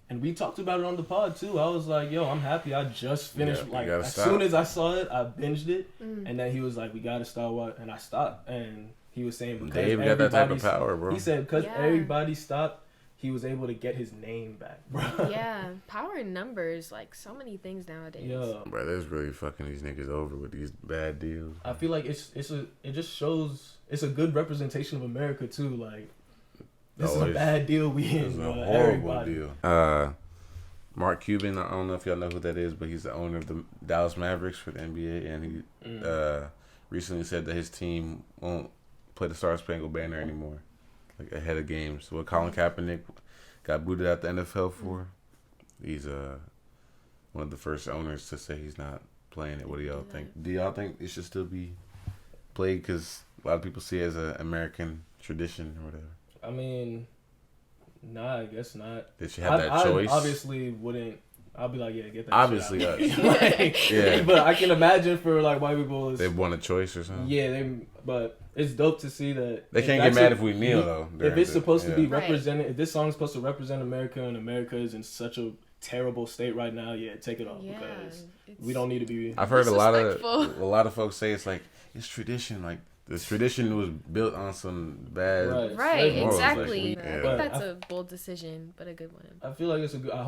And we talked about it on the pod too. I was like, "Yo, I'm happy. I just finished. Yeah, like, as stop. soon as I saw it, I binged it." And then he was like, "We gotta start what?" And I stopped. And he was saying because Dave got that type of power, bro. He said because everybody stopped, he was able to get his name back, bro. Yeah, power in numbers, like so many things nowadays. Yeah, bro, that's really fucking these niggas over with these bad deals. I feel like it just shows it's a good representation of America too. Like this is a bad deal we in, It's bro. a horrible Everybody. deal. Mark Cuban, I don't know if y'all know who that is, but he's the owner of the Dallas Mavericks for the NBA, and he recently said that his team won't play the Star Spangled Banner anymore, like ahead of games. What Colin Kaepernick got booted out the NFL for, he's one of the first owners to say he's not playing it. What do y'all think? Do y'all think it should still be played? Because a lot of people see it as an American tradition or whatever. I mean, nah, I guess not. Did you have that choice? I obviously wouldn't. I'll be like, yeah, get that. Obviously, shit out. Like, yeah. But I can imagine for like white people, They want a choice or something. Yeah, but it's dope to see that they can't get mad if we kneel though. If it's supposed to be Right. represented, if this song's supposed to represent America and America is in such a terrible state right now, yeah, take it off because we don't need to be. I've heard a lot of folks say it's like it's tradition, like. This tradition was built on some bad right, morals, exactly. Like, I think that's a bold decision, but a good one. I feel like it's a good. I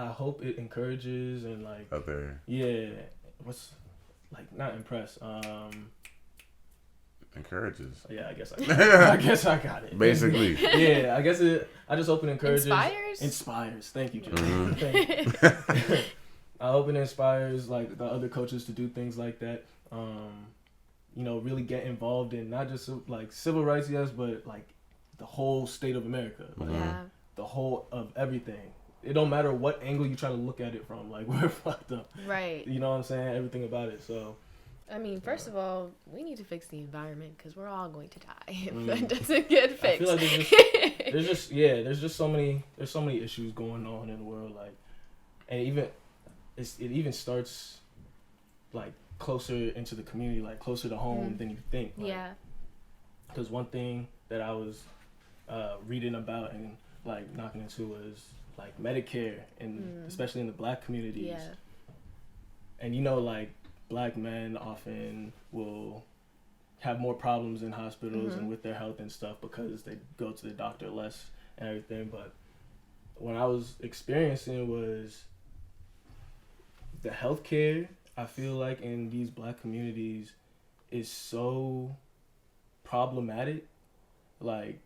hope it encourages and like out there. Yeah, what's like not impress. Encourages. Yeah, I guess I got it. Basically. Yeah, I guess it. I just hope it encourages. Inspires. Thank you, Jim. Thank you. I hope it inspires like the other coaches to do things like that. You know, really get involved in not just like civil rights, yes, but like the whole state of America, like the whole of everything. It don't matter what angle you try to look at it from, like we're fucked up. Right. You know what I'm saying? Everything about it. So. I mean, first of all, we need to fix the environment because we're all going to die if that doesn't get fixed. I feel like there's just so many issues going on in the world, like, and it even starts like closer into the community, like closer to home than you think. Like, yeah. Because one thing that I was reading about and like knocking into was like Medicare, and especially in the Black communities. Yeah. And you know, like Black men often will have more problems in hospitals and with their health and stuff because they go to the doctor less and everything. But what I was experiencing was the healthcare, I feel like in these Black communities is so problematic. Like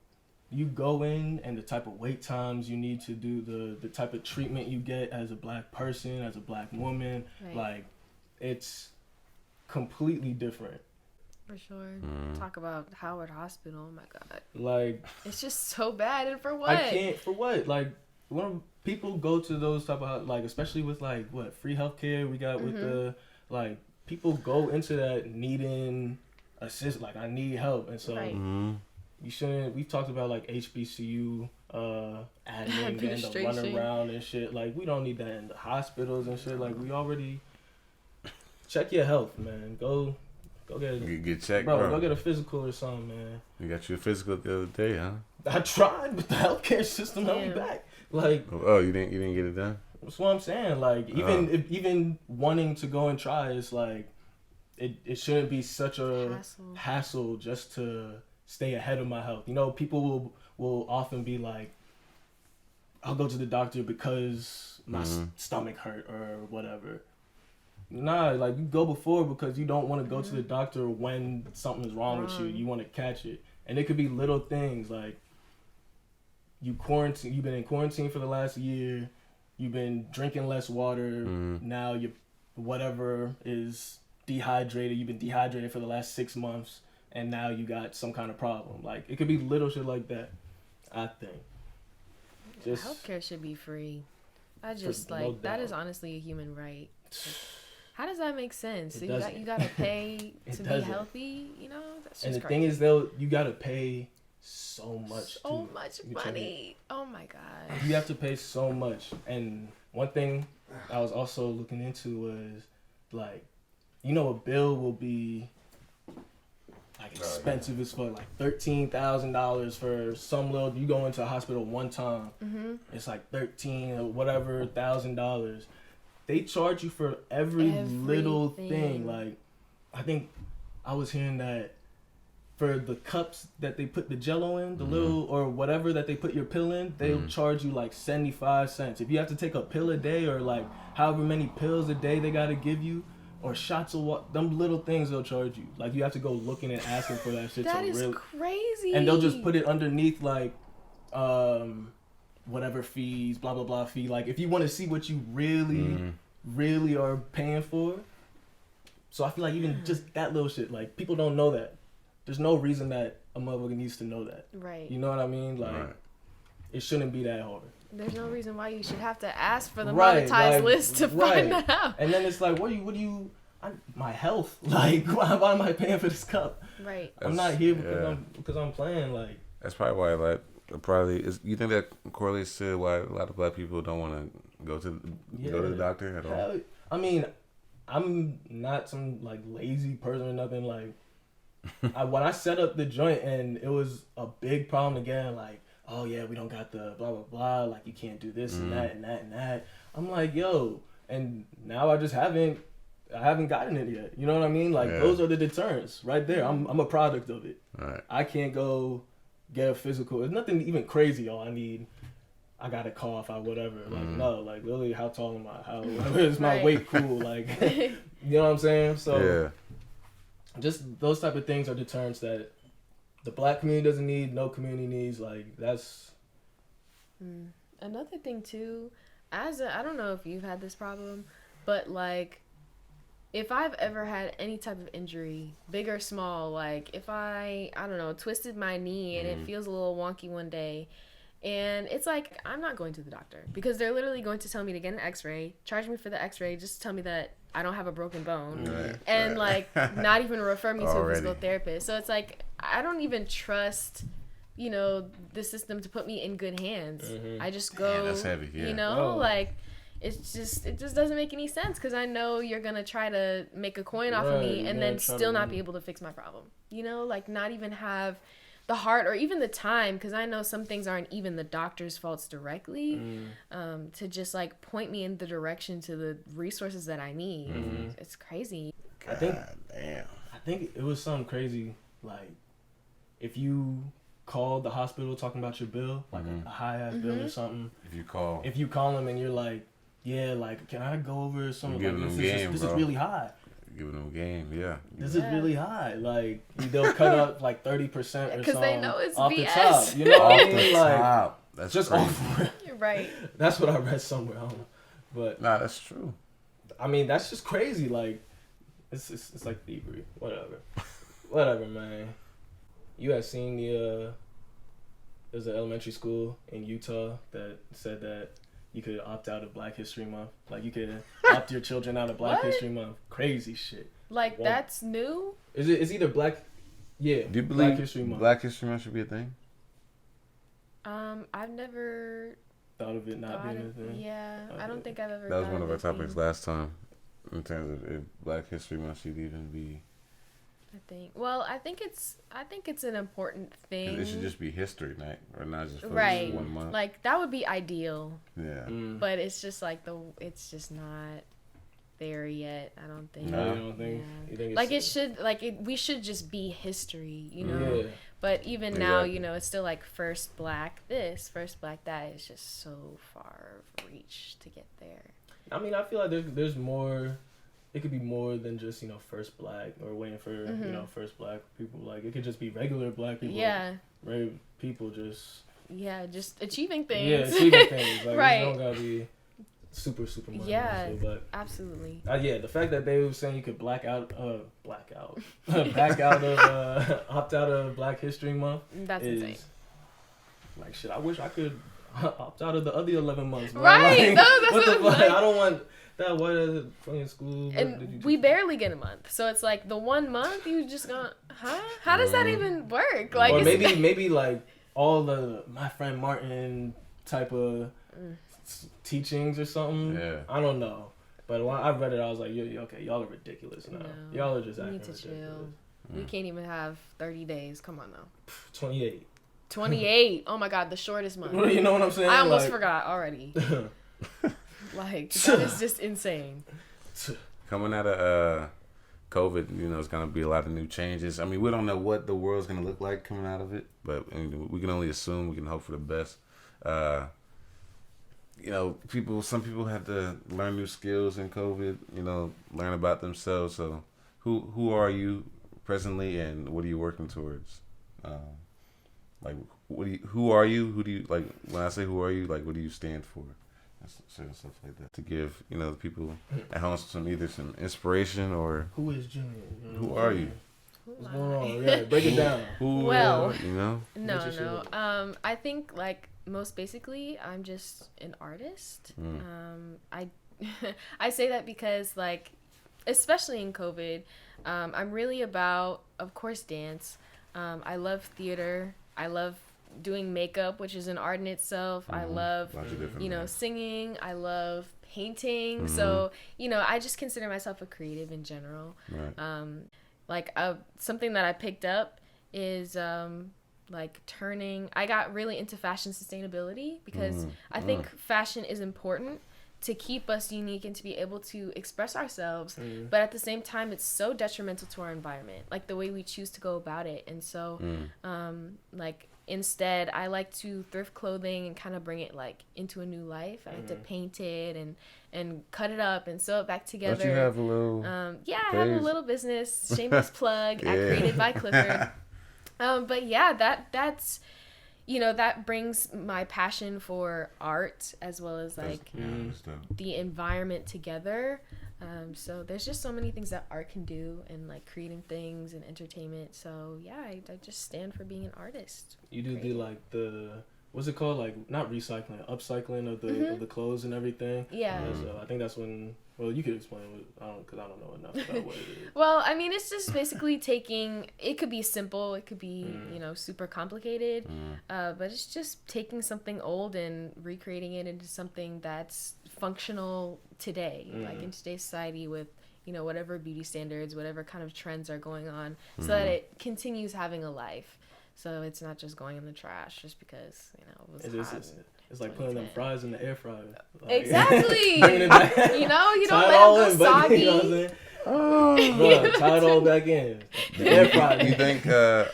you go in and the type of wait times you need to do, the type of treatment you get as a Black person, as a Black woman, like it's completely different. For sure. Talk about Howard Hospital. Oh my God. Like it's just so bad, and for what? I can't. For what? Like when people go to those type of like, especially with like what free healthcare we got with the like people go into that needing assist. Like I need help, and so you shouldn't. We've talked about like HBCU admin getting to run around and shit. Like we don't need that in the hospitals and shit. Like we already check your health, man. Go get checked, bro. Go get a physical or something, man. You got your physical the other day, huh? I tried, but the healthcare system held me back. Like, you didn't get it done. That's what I'm saying. Like, even wanting to go and try, it's like it shouldn't be such a hassle just to stay ahead of my health. You know, people will often be like, I'll go to the doctor because my stomach hurt or whatever. Nah, like you go before because you don't want to go to the doctor when something's wrong with you. You want to catch it. And it could be little things like You've been in quarantine for the last year. You've been drinking less water. Now you, whatever is dehydrated. You've been dehydrated for the last 6 months, and now you got some kind of problem. Like, it could be little shit like that, I think. Just healthcare should be free. I just like that is honestly a human right. Like, how does that make sense? So you gotta pay to be healthy. You know, that's just and the crazy. thing is, though, you gotta pay so much. So much money. Oh my god. You have to pay so much. And one thing I was also looking into was like, you know, a bill will be like expensive as fuck, like $13,000 for some little. You go into a hospital one time, it's like $13,000 or whatever $1,000. They charge you for every little thing. Like, I think I was hearing that for the cups that they put the Jello in, the little or whatever that they put your pill in, they'll charge you like 75 cents. If you have to take a pill a day or like however many pills a day they gotta give you. Or shots of what, them little things they'll charge you. Like, you have to go looking and asking for that shit. That is crazy. And they'll just put it underneath, like, whatever fees, blah, blah, blah fee. Like, if you want to see what you really are paying for. So I feel like even just that little shit, like, people don't know that. There's no reason that a motherfucker needs to know that. Right. You know what I mean? Like, it shouldn't be that hard. There's no reason why you should have to ask for the monetized list to find that out. And then it's like, my health. Like, why am I paying for this cup? Right. I'm not here because I'm playing. Like, that's probably why, like, you think that correlates to why a lot of black people don't want to go to the doctor at all? I mean, I'm not some like lazy person or nothing. Like, when I set up the joint and it was a big problem again, like, oh yeah, we don't got the blah blah blah, like you can't do this and that and that and that. I'm like, yo, and now I haven't gotten it yet. You know what I mean? Like, those are the deterrents right there. I'm a product of it. Right. I can't go get a physical. There's nothing even crazy. I got a cough or whatever. Like, no, like, literally, how tall am I? How is my weight cool? Like, you know what I'm saying? So just those type of things are deterrents that the black community doesn't need, no community needs. Like, that's another thing too. I don't know if you've had this problem, but like, if I've ever had any type of injury, big or small, like if I don't know, twisted my knee and it feels a little wonky one day, and it's like, I'm not going to the doctor because they're literally going to tell me to get an x-ray, charge me for the x-ray, just tell me that I don't have a broken bone, and like not even refer me to a physical therapist. So it's like, I don't even trust, you know, the system to put me in good hands. I just go, that's heavy, you know, like, it just doesn't make any sense because I know you're going to try to make a coin off of me and then still not be able to fix my problem. You know, like, not even have the heart or even the time, because I know some things aren't even the doctor's faults directly, to just like point me in the direction to the resources that I need. It's crazy. I think it was something crazy, like, if you called the hospital talking about your bill, like a high ass bill or something. If you call them and you're like, yeah, like, can I go over something? Like, this is really high. Giving them a game, yeah. This is really high. Like, they'll cut up like 30% or something. Because they know it's off BS. the top. You know what I mean? Like, that's just crazy. off. You're right. That's what I read somewhere. I don't know. But nah, that's true. I mean, that's just crazy. Like, it's like thievery. Whatever, man. You had seen there's an elementary school in Utah that said that you could opt out of Black History Month. Like, you could opt your children out of Black History Month. Crazy shit. Like, that's new? It's either Black... Yeah, do you believe Black History Month. Black History Month should be a thing? I've never... Thought of it not being a thing? Yeah, I don't think I've ever... That was one of our topics last time, in terms of if Black History Month should even be... I think it's an important thing. It should just be history night, or not just for right. 1 month. Like, that would be ideal. Yeah. But it's just like it's just not there yet. I don't think. No, you don't think? Yeah. You think like, it should we should just be history, you know. Yeah. But even now, you know, it's still like first Black this, first Black that. It's just so far of reach to get there. I mean, I feel like there's more. It could be more than just, you know, first Black or waiting for, you know, first Black people. Like, it could just be regular Black people. Yeah. Right? People just just achieving things. Yeah, achieving things. Like, Right. You don't gotta be super money. Yeah, so, but absolutely. the fact that they were saying you could back out of opt out of Black History Month. That's insane. Like, shit, I wish I could opt out of the other 11 months. Man. Right? Like, No, that's what the what fuck? I'm like. I don't want that. What is it? From school? And we barely get a month, so it's like the 1 month you just gonna, huh? How does that even work? Like, or maybe like all the My Friend Martin type of teachings or something. Yeah. I don't know. But when I read it, I was like, okay, y'all are ridiculous now. No, Y'all are just we acting need to ridiculous. chill. We can't even have 30 days. Come on now. 28. 28. Oh my God, the shortest month. You know what I'm saying? I almost Like, forgot already. Like, that is just insane. Coming out of COVID, you know, it's gonna be a lot of new changes. I mean, we don't know what the world's gonna look like coming out of it, but we can only assume. We can hope for the best. You know, some people have to learn new skills in COVID. You know, learn about themselves. So, who are you presently, and what are you working towards? Like, who are you? Who do you like? When I say who are you, like, what do you stand for? Certain stuff like that to give, you know, the people at home some inspiration or who is Junior? Who are you? What's going on? Yeah, break it down. Well, you know? No. I think, like, most basically, I'm just an artist. I say that because, like, especially in COVID, I'm really about, of course, dance. I love theater. I love doing makeup, which is an art in itself. I love, singing. I love painting. So, I just consider myself a creative in general. Right. Something that I picked up is I got really into fashion sustainability because I think fashion is important to keep us unique and to be able to express ourselves. But at the same time, it's so detrimental to our environment, like the way we choose to go about it. And so, instead, I like to thrift clothing and kind of bring it like into a new life. I like to paint it and cut it up and sew it back together. Don't you have a little? I have a little business. Shameless plug. Yeah. Created by Clifford. But yeah, that's that brings my passion for art as well as like the environment together. So there's just so many things that art can do and like creating things and entertainment. So yeah, I just stand for being an artist. You do what's it called? Like not recycling, upcycling of the clothes and everything. Yeah. So I think that's when. Well, you could explain because I don't know enough about what it is. Well, I mean, it's just basically it could be simple, it could be, super complicated, but it's just taking something old and recreating it into something that's functional today, like in today's society with, whatever beauty standards, whatever kind of trends are going on, so that it continues having a life. So it's not just going in the trash just because, it was hot. It's like putting them fries in the air fryer. Like, exactly. You don't let them go soggy. Tie it all back in. The air fryer. Do you think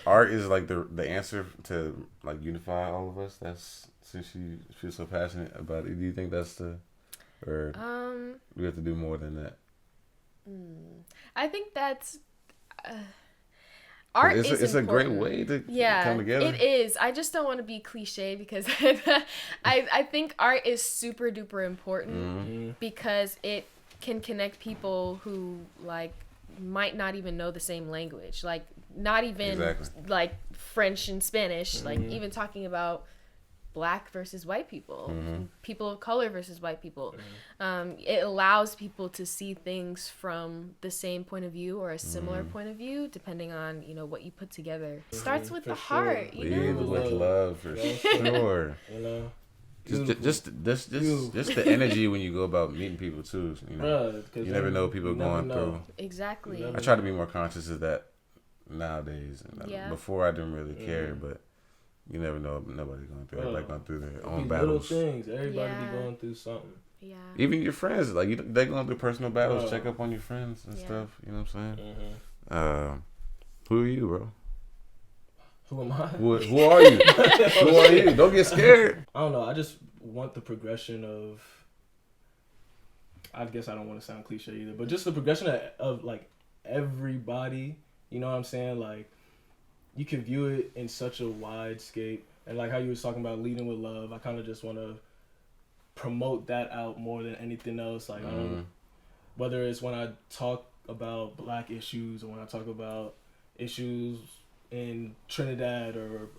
art is like the answer to like unify all of us? That's since you feel so passionate about it. Do you think that's or we have to do more than that? I think that's. Art is it's important. A great way to come together. It is. I just don't want to be cliche because I think art is super duper important because it can connect people who like might not even know the same language, like not even like French and Spanish, like even talking about Black versus white people, people of color versus white people. It allows people to see things from the same point of view or a similar point of view, depending on what you put together. It starts with the heart, Lead with love for sure. Just the energy when you go about meeting people too. You never know what people are going through. Exactly. I try to be more conscious of that nowadays. Before I didn't really care, but. You never know. Nobody's going through. Everybody going through their own battles. Little things. Everybody be going through something. Yeah. Even your friends, like they going through personal battles. Check up on your friends and stuff. You know what I'm saying? Who are you, bro? Who am I? Who are you? Who are you? Don't get scared. I don't know. I just want the progression of. I guess I don't want to sound cliche either, but just the progression of like everybody. You know what I'm saying? Like. You can view it in such a wide scape And like how you was talking about leading with love, I kind of just want to promote that out more than anything else. Like I don't, whether it's when I talk about Black issues or when I talk about issues in Trinidad or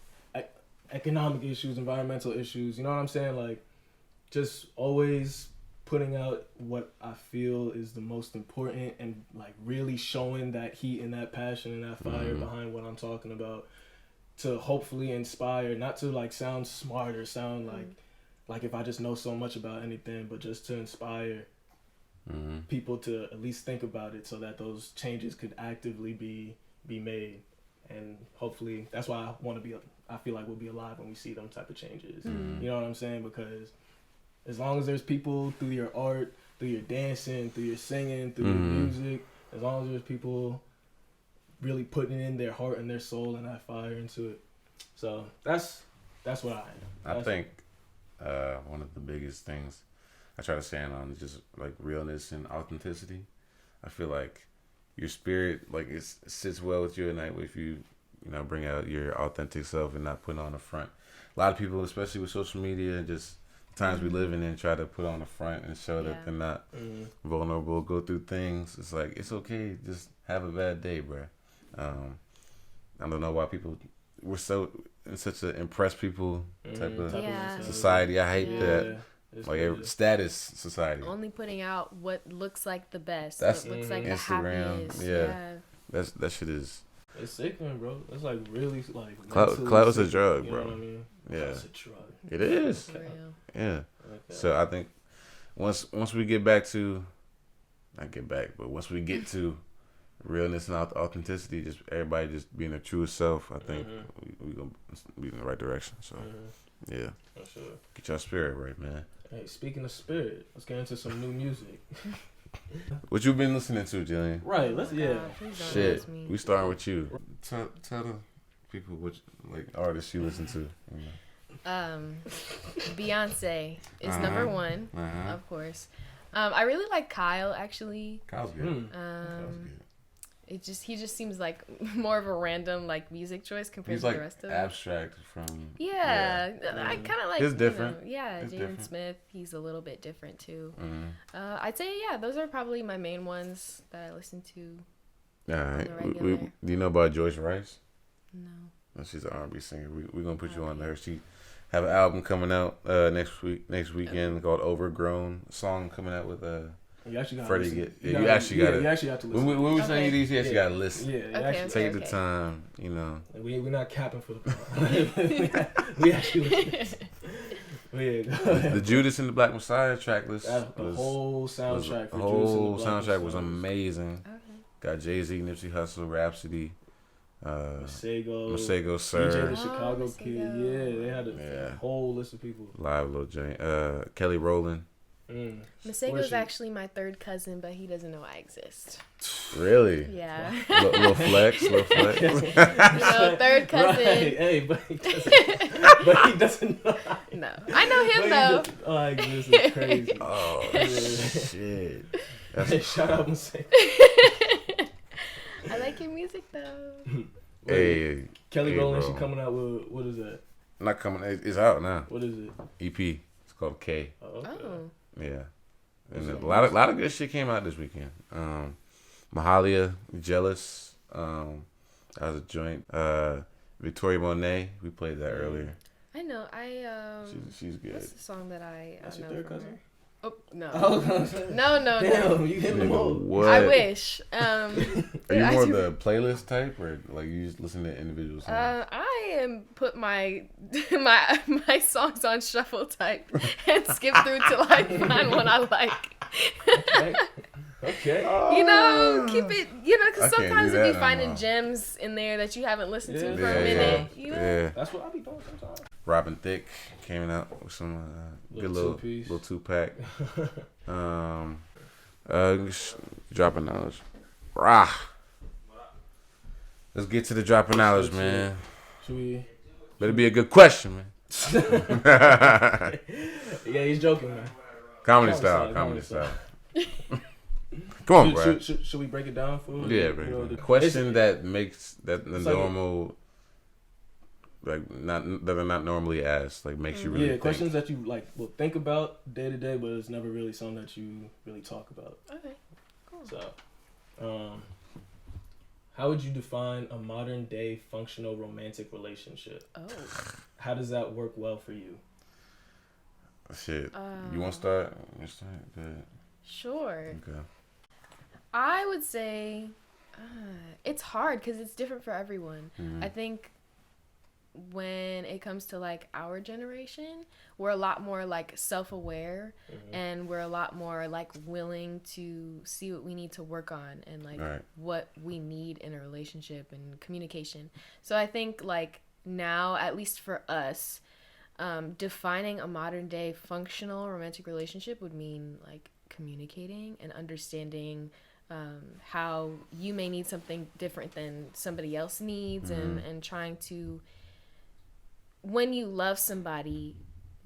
economic issues, environmental issues, you know what I'm saying? Like just always putting out what I feel is the most important and like really showing that heat and that passion and that fire behind what I'm talking about to hopefully inspire, not to like sound smart or sound like if I just know so much about anything, but just to inspire people to at least think about it so that those changes could actively be made. And hopefully that's why I feel like we'll be alive when we see them type of changes. You know what I'm saying? Because as long as there's people through your art, through your dancing, through your singing, through your music, as long as there's people really putting in their heart and their soul and that fire into it. So that's what I am. I think one of the biggest things I try to stand on is just like realness and authenticity. I feel like your spirit, like it sits well with you at night if you bring out your authentic self and not put on a front. A lot of people, especially with social media and just times we live in, try to put on the front and show that they're not vulnerable, go through things. It's like, it's okay, just have a bad day, bro. I don't know why we're so in such an impress people type of society. I hate that. Like status society. Only putting out what looks like the best. That's what looks like Instagram. the happiest. That shit is. It's sickening, bro. It's like really like. Clout is a drug, you bro. Know what I mean? Yeah, it's a drug. It is. For real. Yeah. Okay. So I think once we get back to, once we get to realness and authenticity, just everybody just being their truest self, I think we gonna be in the right direction. So yeah, for sure. Get your spirit right, man. Hey, speaking of spirit, let's get into some new music. What you been listening to, Gillian? Right, Shit, we starting with you. Tell the people what like artists you listen to. Beyonce is number one, of course. I really like Kyle, actually. Kyle's good. He just seems like more of a random like music choice compared He's to like the rest of them. abstract from. I kind of like. He's different. Jaden different. Smith, he's a little bit different too. I'd say those are probably my main ones that I listen to. All right. Do you know about Joyce Rice? No. She's an R&B singer. We're gonna put you on there. She have an album coming out next weekend called Overgrown. A song coming out with You actually got Freddie. You actually got to. You actually have to listen. When we send you these, you actually got to listen. Yeah. Take the time. We're not capping for the we actually listen. The Judas and the Black Messiah track list. The whole soundtrack. The whole soundtrack was amazing. Okay. Got Jay-Z, Nipsey Hussle, Rhapsody. Masego, Sir, DJ the Chicago Kid, they had a whole list of people. Live Lil J, Kelly Rowland. Masego's actually my third cousin, but he doesn't know I exist. Really? Yeah. Little flex. Third cousin. Right. Hey, but he doesn't know. No, I know him though. Like this is crazy. Oh shit! Shout out Masego. I like your music though. Hey, Kelly Rowland, she coming out with what is that? Not coming. It's out now. What is it? EP. It's called K. Oh. Okay. Yeah. And a lot of good shit came out this weekend. Mahalia, Jealous. That was a joint. Victoria Monet. We played that earlier. I know. She's good. What's the song that I That's know your third from cousin? her? Oh no. No. Damn, you hitting them all. What? I wish. Are you more of the playlist type, or like you just listen to individual songs? I am put my songs on shuffle type and skip through till I find one I like. Okay. Keep it. Because sometimes you be finding gems in there that you haven't listened to for a minute. Yeah. That's what I be doing sometimes. Robin Thicke came out with some good little 2-pack. Dropping knowledge. Rah. Let's get to the dropping knowledge, man. Should we? Better be a good question, man. Yeah, he's joking, man. Comedy style. Come on, bro. Should we break it down for? Yeah, bro. The question that makes that the normal like that are not normally asked, like makes you really think. Questions that you like will think about day to day, but it's never really something that you really talk about. Okay, cool. So, how would you define a modern day functional romantic relationship? Oh, how does that work well for you? Shit, you want to start? Good. Sure. Okay. I would say it's hard because it's different for everyone. Mm-hmm. I think when it comes to like our generation, we're a lot more like self-aware, and we're a lot more like willing to see what we need to work on and like what we need in a relationship and communication. So I think like now, at least for us, defining a modern day functional romantic relationship would mean like communicating and understanding how you may need something different than somebody else needs, and trying to, when you love somebody,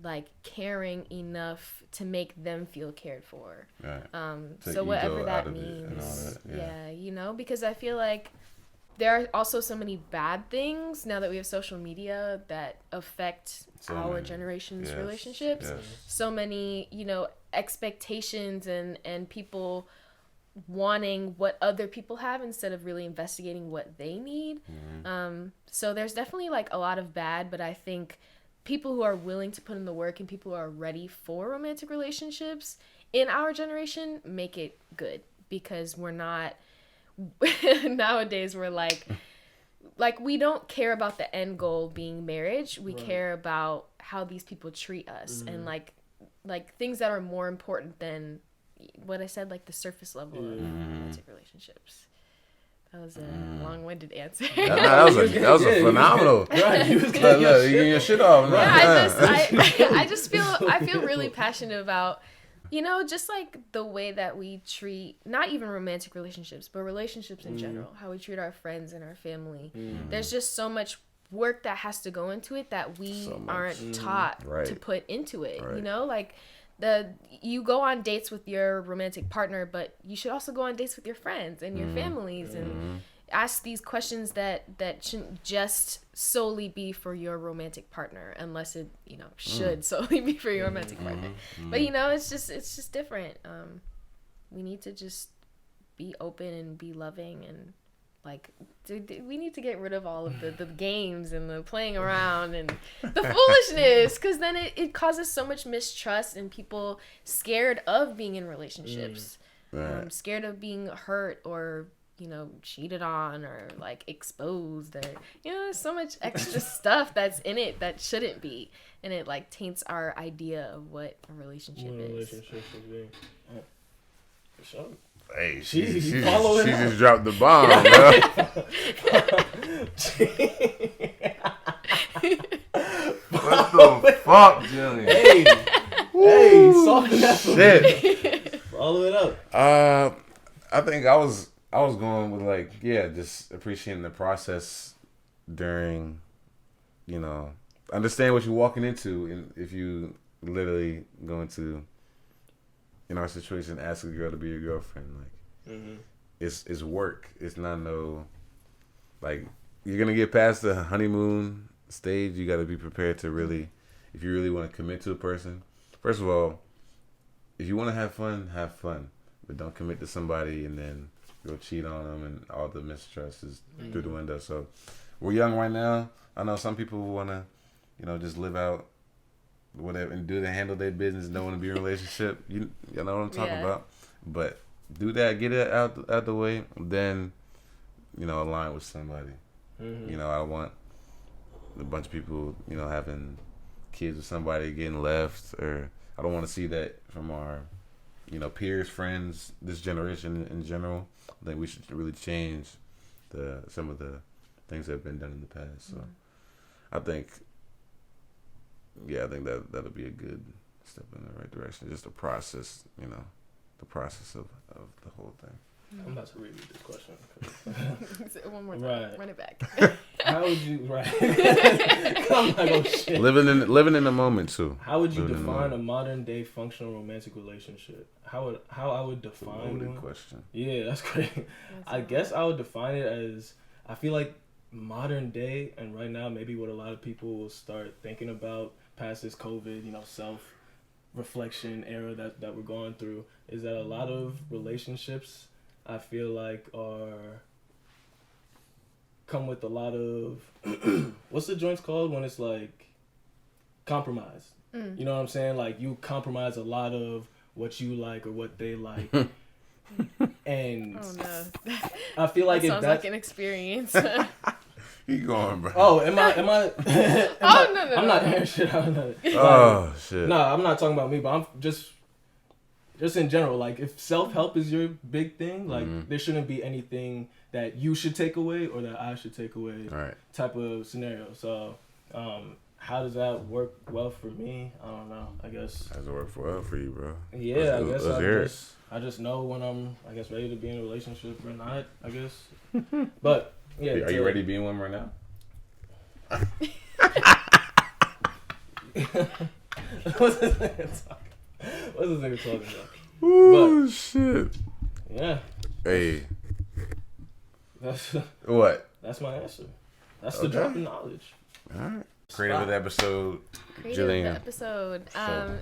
like caring enough to make them feel cared for. So whatever that means. You know, because I feel like there are also so many bad things now that we have social media that affect our generation's relationships. So many, you know, expectations and people wanting what other people have instead of really investigating what they need. So there's definitely like a lot of bad, but I think people who are willing to put in the work and people who are ready for romantic relationships in our generation make it good, because we're not nowadays we're like we don't care about the end goal being marriage. We care about how these people treat us, and like things that are more important than what I said, like the surface level of romantic relationships. That was a long-winded answer. that was a phenomenal. Right, you was look, you getting your shit off. I feel really passionate about, you know, just like the way that we treat not even romantic relationships, but relationships in general, how we treat our friends and our family. There's just so much work that has to go into it that we aren't taught to put into it. You know, like you go on dates with your romantic partner, but you should also go on dates with your friends and your families, and ask these questions that shouldn't just solely be for your romantic partner, unless it, you know, should solely be for your romantic partner. But you know, it's just different. We need to just be open and be loving, and like we need to get rid of all of the games and the playing around and the foolishness, because then it causes so much mistrust and people scared of being in relationships, scared of being hurt or, you know, cheated on or like exposed, or, you know, there's so much extra stuff that's in it that shouldn't be, and it like taints our idea of what a relationship is. For sure. Hey, she just dropped the bomb, bro. What the fuck, Gillian? Hey, soften that shit. Follow it up. I think I was going with like, just appreciating the process during, you know, understand what you're walking into, and if you literally going to, in our situation, ask a girl to be your girlfriend, like it's work. It's not no, like, you're gonna get past the honeymoon stage. You got to be prepared to really, if you really want to commit to a person. First of all, if you want to have fun, but don't commit to somebody and then go cheat on them, and all the mistrust is through the window. So we're young right now. I know some people want to, you know, just live out whatever and handle their business, don't want to be in a relationship. You know what I'm talking about. But do that, get it out the way, then, you know, align with somebody. You know, I want a bunch of people, you know, having kids with somebody getting left, or I don't want to see that from our, you know, peers, friends, this generation in general. I think we should really change some of the things that have been done in the past. So I think that'll be a good step in the right direction. Just the process, you know, the process of the whole thing. I'm about to read this question. One more time. Run it back. How would you I'm like, oh shit. Living in the moment too. How would you define a modern day functional romantic relationship? How I would define one? Question. Yeah, that's great. I guess I would define it as, I feel like modern day and right now, maybe what a lot of people will start thinking about past this COVID, self-reflection era that we're going through, is that a lot of relationships, I feel like, come with a lot of what's the joints called when it's like compromise. You know what I'm saying? Like, you compromise a lot of what you like or what they like. And oh no, I feel like that if sounds like an experience. You going, bro? Oh, am I? No. I'm not hearing shit out of that. Oh shit. No, I'm not talking about me, but I'm just in general. Like, if self-help is your big thing, like there shouldn't be anything that you should take away or that I should take away. Right. Type of scenario. So, how does that work well for me? I don't know. I guess. How does it work well for you, bro? Yeah, let's hear it. I just know when I'm, I guess, ready to be in a relationship or not, I guess. But, yeah. Are you ready to be in one right now? What's this nigga talking about? Ooh, shit. Yeah. Hey. That's my answer. That's the drop of knowledge. All right. Creator of the episode, Gillian.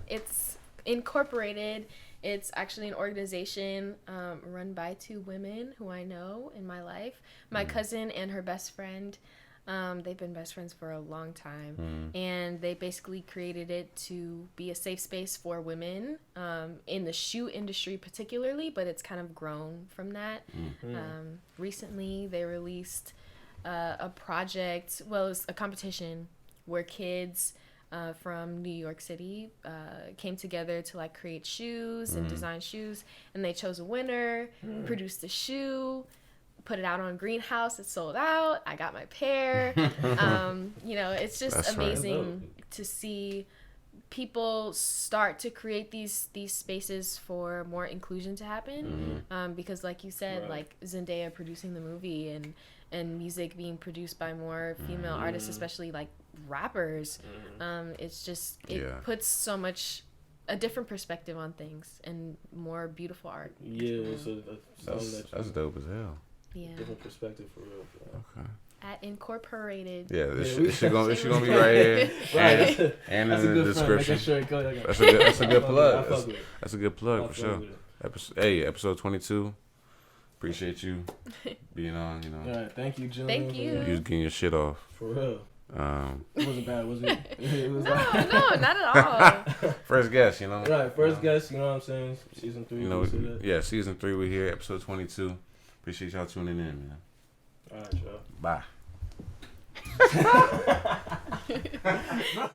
It's Incorporated. It's actually an organization run by 2 women who I know in my life. My cousin and her best friend. They've been best friends for a long time. And they basically created it to be a safe space for women in the shoe industry particularly, but it's kind of grown from that. Recently, they released a project, it was a competition where kids from New York City came together to like create shoes and design shoes, and they chose a winner, produced a shoe, put it out on Greenhouse. It sold out. I got my pair. It's just That's amazing to see people start to create these spaces for more inclusion to happen. Because like you said, like Zendaya producing the movie and music being produced by more female artists, especially like rappers. It's just, it puts so much, a different perspective on things and more beautiful art. Yeah, so that's dope as hell. Yeah. Different perspective for real. Okay. At Incorporated. Yeah, this shit gonna be right here. Right. And in the description. Sure That's a good plug. That's a good plug for sure. Episode 22. Appreciate you being on, All right, thank you, Jillian. Thank you. You was getting your shit off. For real. It wasn't bad, was it? It was no, not at all. First guest, Right, first guest, you know what I'm saying? Season 3. Season 3 we're here, episode 22. Appreciate y'all tuning in, man. All right, y'all. Bye.